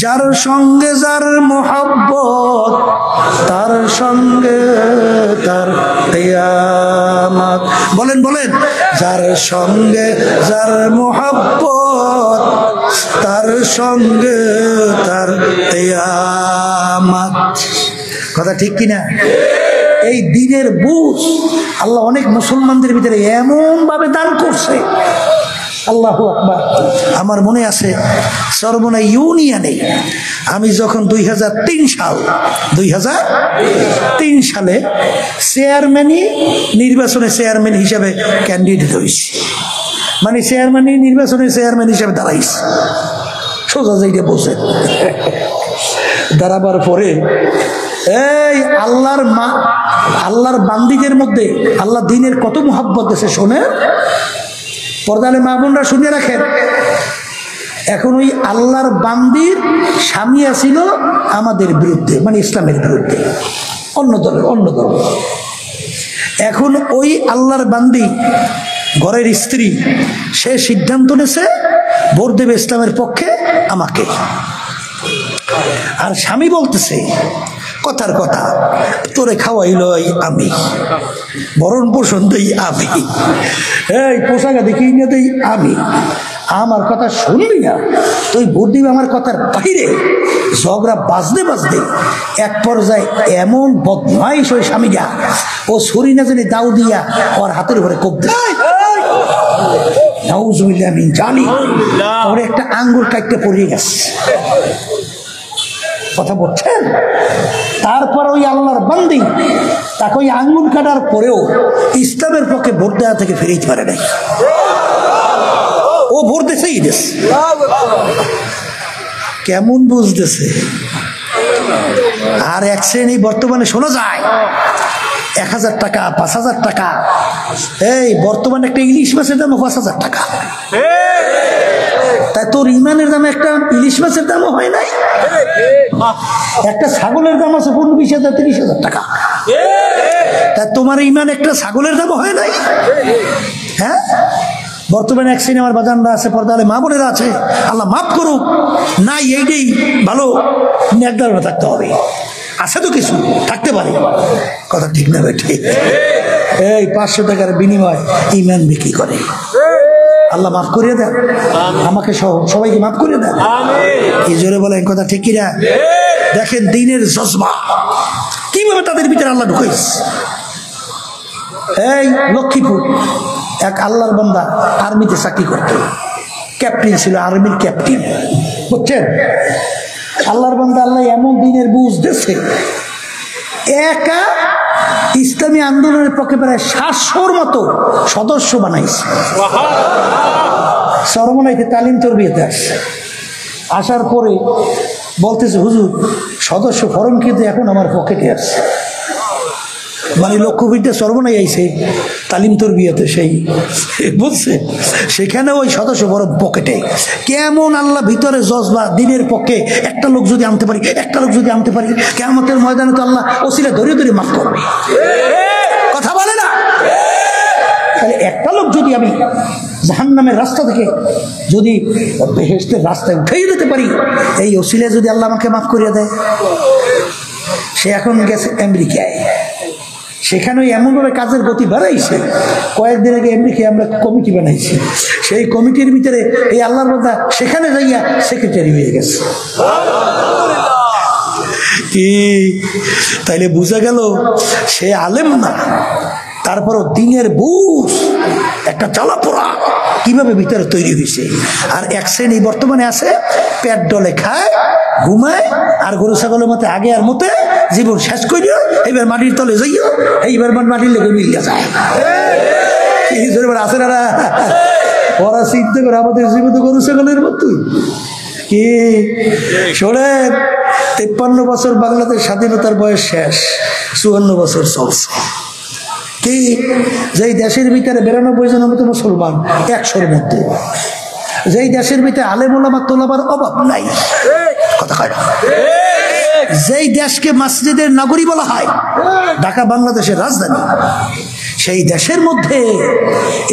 যার সঙ্গে যার মোহাব্বত, তার সঙ্গে তার কিয়ামত। বলেন বলেন, যার সঙ্গে যার মোহাব্বত, তার সঙ্গে তার কিয়ামত। কথা ঠিক কিনা? এই দিনের বুঝ আল্লাহ অনেক মুসলমানদের ভিতরে এমন ভাবে দান করছে, আল্লাহু আকবার। আমার মনে আছে সরবনা ইউনিয়নে আমি যখন 2003 সালে নির্বাচনে চেয়ারম্যান হিসাবে ক্যান্ডিডেট হয়েছি, মানে নির্বাচনে চেয়ারম্যান হিসাবে দাঁড়াইছি। সোজা যাইতে বসে দাঁড়াবার পরে এই আল্লাহর বান্দিদের মধ্যে আল্লাহ দিনের কত মুহাব্বত দেশে শোনে। পর্দালে মা বোনরা শুনে রাখেন, এখন ওই আল্লাহর বান্দির স্বামী ছিল আমাদের বিরুদ্ধে, মানে ইসলামের বিরুদ্ধে, অন্য দল। এখন ওই আল্লাহর বান্দি ঘরের স্ত্রী, সে সিদ্ধান্ত নেছে ভোট দেবে ইসলামের পক্ষে আমাকে। আর স্বামী বলতেছে কথার কথা, তোরে খাওয়াইল আমি, ভরণ পোষণ দেই আমি, এই পোশাক দেখিয়ে নিয়ে দেই আমি, আমার কথা শুনবি না, তুই ভোট দিবি আমার কথার বাইরে। ঝগড়া বাজতে বাজতে এক পর্যায়ে এমন বদমাইশ ওই স্বামীটা, ও ছুরি না জানি দাও দিয়া ওর হাতের উপরে কোপ দেয়, আমি জানি ওর একটা আঙ্গুর কাটতে পড়িয়ে গেছে। কথা বলছেন? তারপর ওই আল্লাহর বান্দি তাকে ওই আঙ্গুল কাটার পরেও ইসলামের পক্ষে ভোট দেওয়া থেকে ফিরিতে পারে নাই। ও ভোট দিছেই দেশ। কেমন বুঝতেছে? আর এক শ্রেণী বর্তমানে শোনা যায় 1000 টাকা, 5000 টাকা। এই বর্তমানে একটা ইলিশ মাছের দাম 5000 টাকা। তাই তোর ইমানের দামে একটা ইলিশ মাছের দামও হয় নাই। একটা ছাগলের দাম আছে 15,000 30,000 টাকা। তাই তোমার ইমান একটা ছাগলের দামও হয় নাই। হ্যাঁ, বর্তমানে এক সিনেমার বাজানরা আছে, পর্দালে মা বোনেরা আছে, আল্লাহ মাফ করুক, নাই এইটাই ভালো, নেকদারও থাকতে হবে। আছে তো কিছু থাকতে পারে, কথা ঠিক না? ঠিক। এই 500 টাকার বিনিময় ইমান বিক্রি করে। আল্লাহ মাফ করিয়ে দেন, আমাকে সহ সবাইকে মাফ করিয়ে দেন। এই জোরে বলেন, কথা ঠিক কিনা? দেখেন দিনের জজবা কিভাবে তাদের ভিতরে আল্লাহ ঢুকাইছে। এই লক্ষ্মীপুর এক আল্লাহর বান্দা আর্মিতে চাকরি করত, ক্যাপ্টেন ছিল, আর্মির ক্যাপ্টেন, বুঝছেন? আল্লাহর বান্দা আল্লাহ এমন দিনের বুঝ দিয়েছে, একা ইসলামী আন্দোলনের পক্ষে প্রায় 700-র মতো সদস্য বানাইছে। সরমনাইতে তালিম তরবিয়াতে আসছে। আসার পরে বলতেছে, হুজুর সদস্য ফরম কিন্তু এখন আমার পকেটে আসছে। মানে লক্ষ্যবিদ্যা সর্বনাই আইছে তালিম তরবিয়াতে, সেই বুঝছে, সেখানে ওই সদস্য বড় পকেটে। কেমন আল্লাহ ভিতরে জজবা, দিনের পক্ষে একটা লোক যদি আনতে পারি, কিয়ামতের ময়দানে তো আল্লাহ ওসিলা ধরে ধরে মাফ করবে। কথা বলে না? তাহলে একটা লোক যদি আমি জাহান্নামের রাস্তা থেকে যদি বেহেশতের রাস্তায় উঠেই দিতে পারি, এই ওসিলা যদি আল্লাহ আমাকে মাফ করিয়ে দেয়। সে এখন গেছে আমেরিকায়, সেখানে এমনভাবে কাজের গতি বাড়াইছে। কয়েকদিন আগে আমেরিকায় আমরা কমিটি বানাইছি, সেই কমিটির ভিতরে এই আল্লাহর বান্দা সেখানে যাইয়া সেক্রেটারি হয়ে গেছে। কি তাইলে বুঝা গেল সে আলেম না, তারপরও দিনের বুঝ একটা জ্বালাপোড়া কিভাবে ভিতরে তৈরি হয়েছে। আর এক শ্রেণী বর্তমানে আছে, পেট ডলে খায়, ঘুমায়, আর গরু ছাগলের মতো আগে আর মতে জীবন শেষ করিও, এইবার মাটির তলে যাইও, এইবার মাটির লেগে মিলিয়া যায়। আছে না? ওরা চিন্তা করে আমাদের জীবন তো গরু ছাগলের মতোই। কি শোনেন, 53 বছর বাংলাদেশ স্বাধীনতার বয়স শেষ, 54 বছর চলছে। কি যেই দেশের ভিতরে 92 জনের মতো মুসলমান 100-র মধ্যে, যেই দেশের ভিতরে আলেম ওলামা তোলাবার অভাব নাই, কথা কয় না, যেই দেশকে মসজিদের নগরী বলা হয়, ঢাকা বাংলাদেশের রাজধানী, সেই দেশের মধ্যে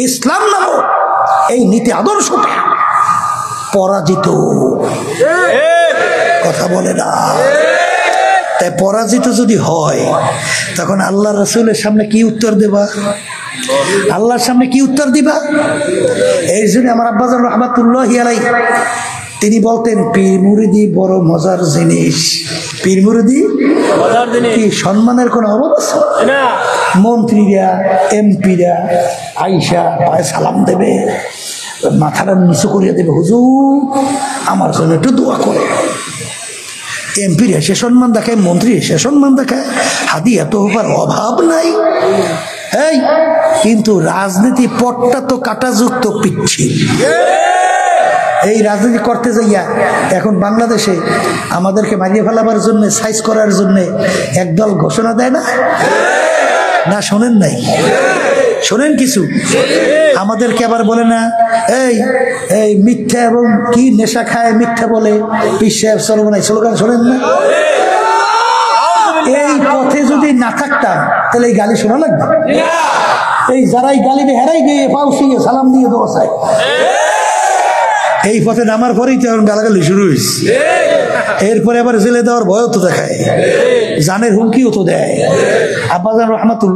ইসলাম নামক এই নীতি আদর্শটা পরাজিত, কথা বলে না। তাই পরাজিত যদি হয় তখন আল্লাহ রাসূলের সামনে কি উত্তর দেবা? আল্লাহর সামনে কি উত্তর দিবা? এই জন্য আমার আব্বাজান রাহমাতুল্লাহি আলাইহি তিনি বলতেন, পীর মুরিদি বড় মজার জিনিস। পীর মুরিদি কি সম্মানের কোনো অভাব আছে? মন্ত্রীরা এমপিরা আইসা পায়ে সালাম দেবে, মাথাটা নিচু করিয়া দেবে, হুজুর আমার জন্য একটু দোয়া করে। এমপির এসে সম্মান দেখায়, মন্ত্রী এসে সম্মান দেখায়, হাদিয়া তো হবার অভাব নাই। এই কিন্তু রাজনীতি পটটা তো কাটাযুক্ত পিচ্ছিল। এই রাজনীতি করতে যাইয়া এখন বাংলাদেশে আমাদেরকে মারিয়ে ফেলাবার জন্য, সাইজ করার জন্য একদল ঘোষণা দেয় না, না শোনেন নাই? শোনেন কিছু আমাদেরকে আবার বলে না, এই এই মিথ্যা এবং কি নেশা খায় মিথ্যা বলে পীর সাহেব সর্বনাই স্লোগান শোনেন না? এই পথে যদি না থাকতাম তাহলে এই গালি শোনা লাগবে? এই যারাই গালি হেরাই গিয়ে পাউসিয়ে সালাম দিয়ে দোয়া চায়, এই পথে নামার পরেই তো এখন গালাগালি শুরু হয়েছে। এরপরে আবার জেলে দেওয়ার ভয়ও তো দেখায়, জানের হুমকিও তো দেয়। আব্বাজান রাহমাতুল্লাহ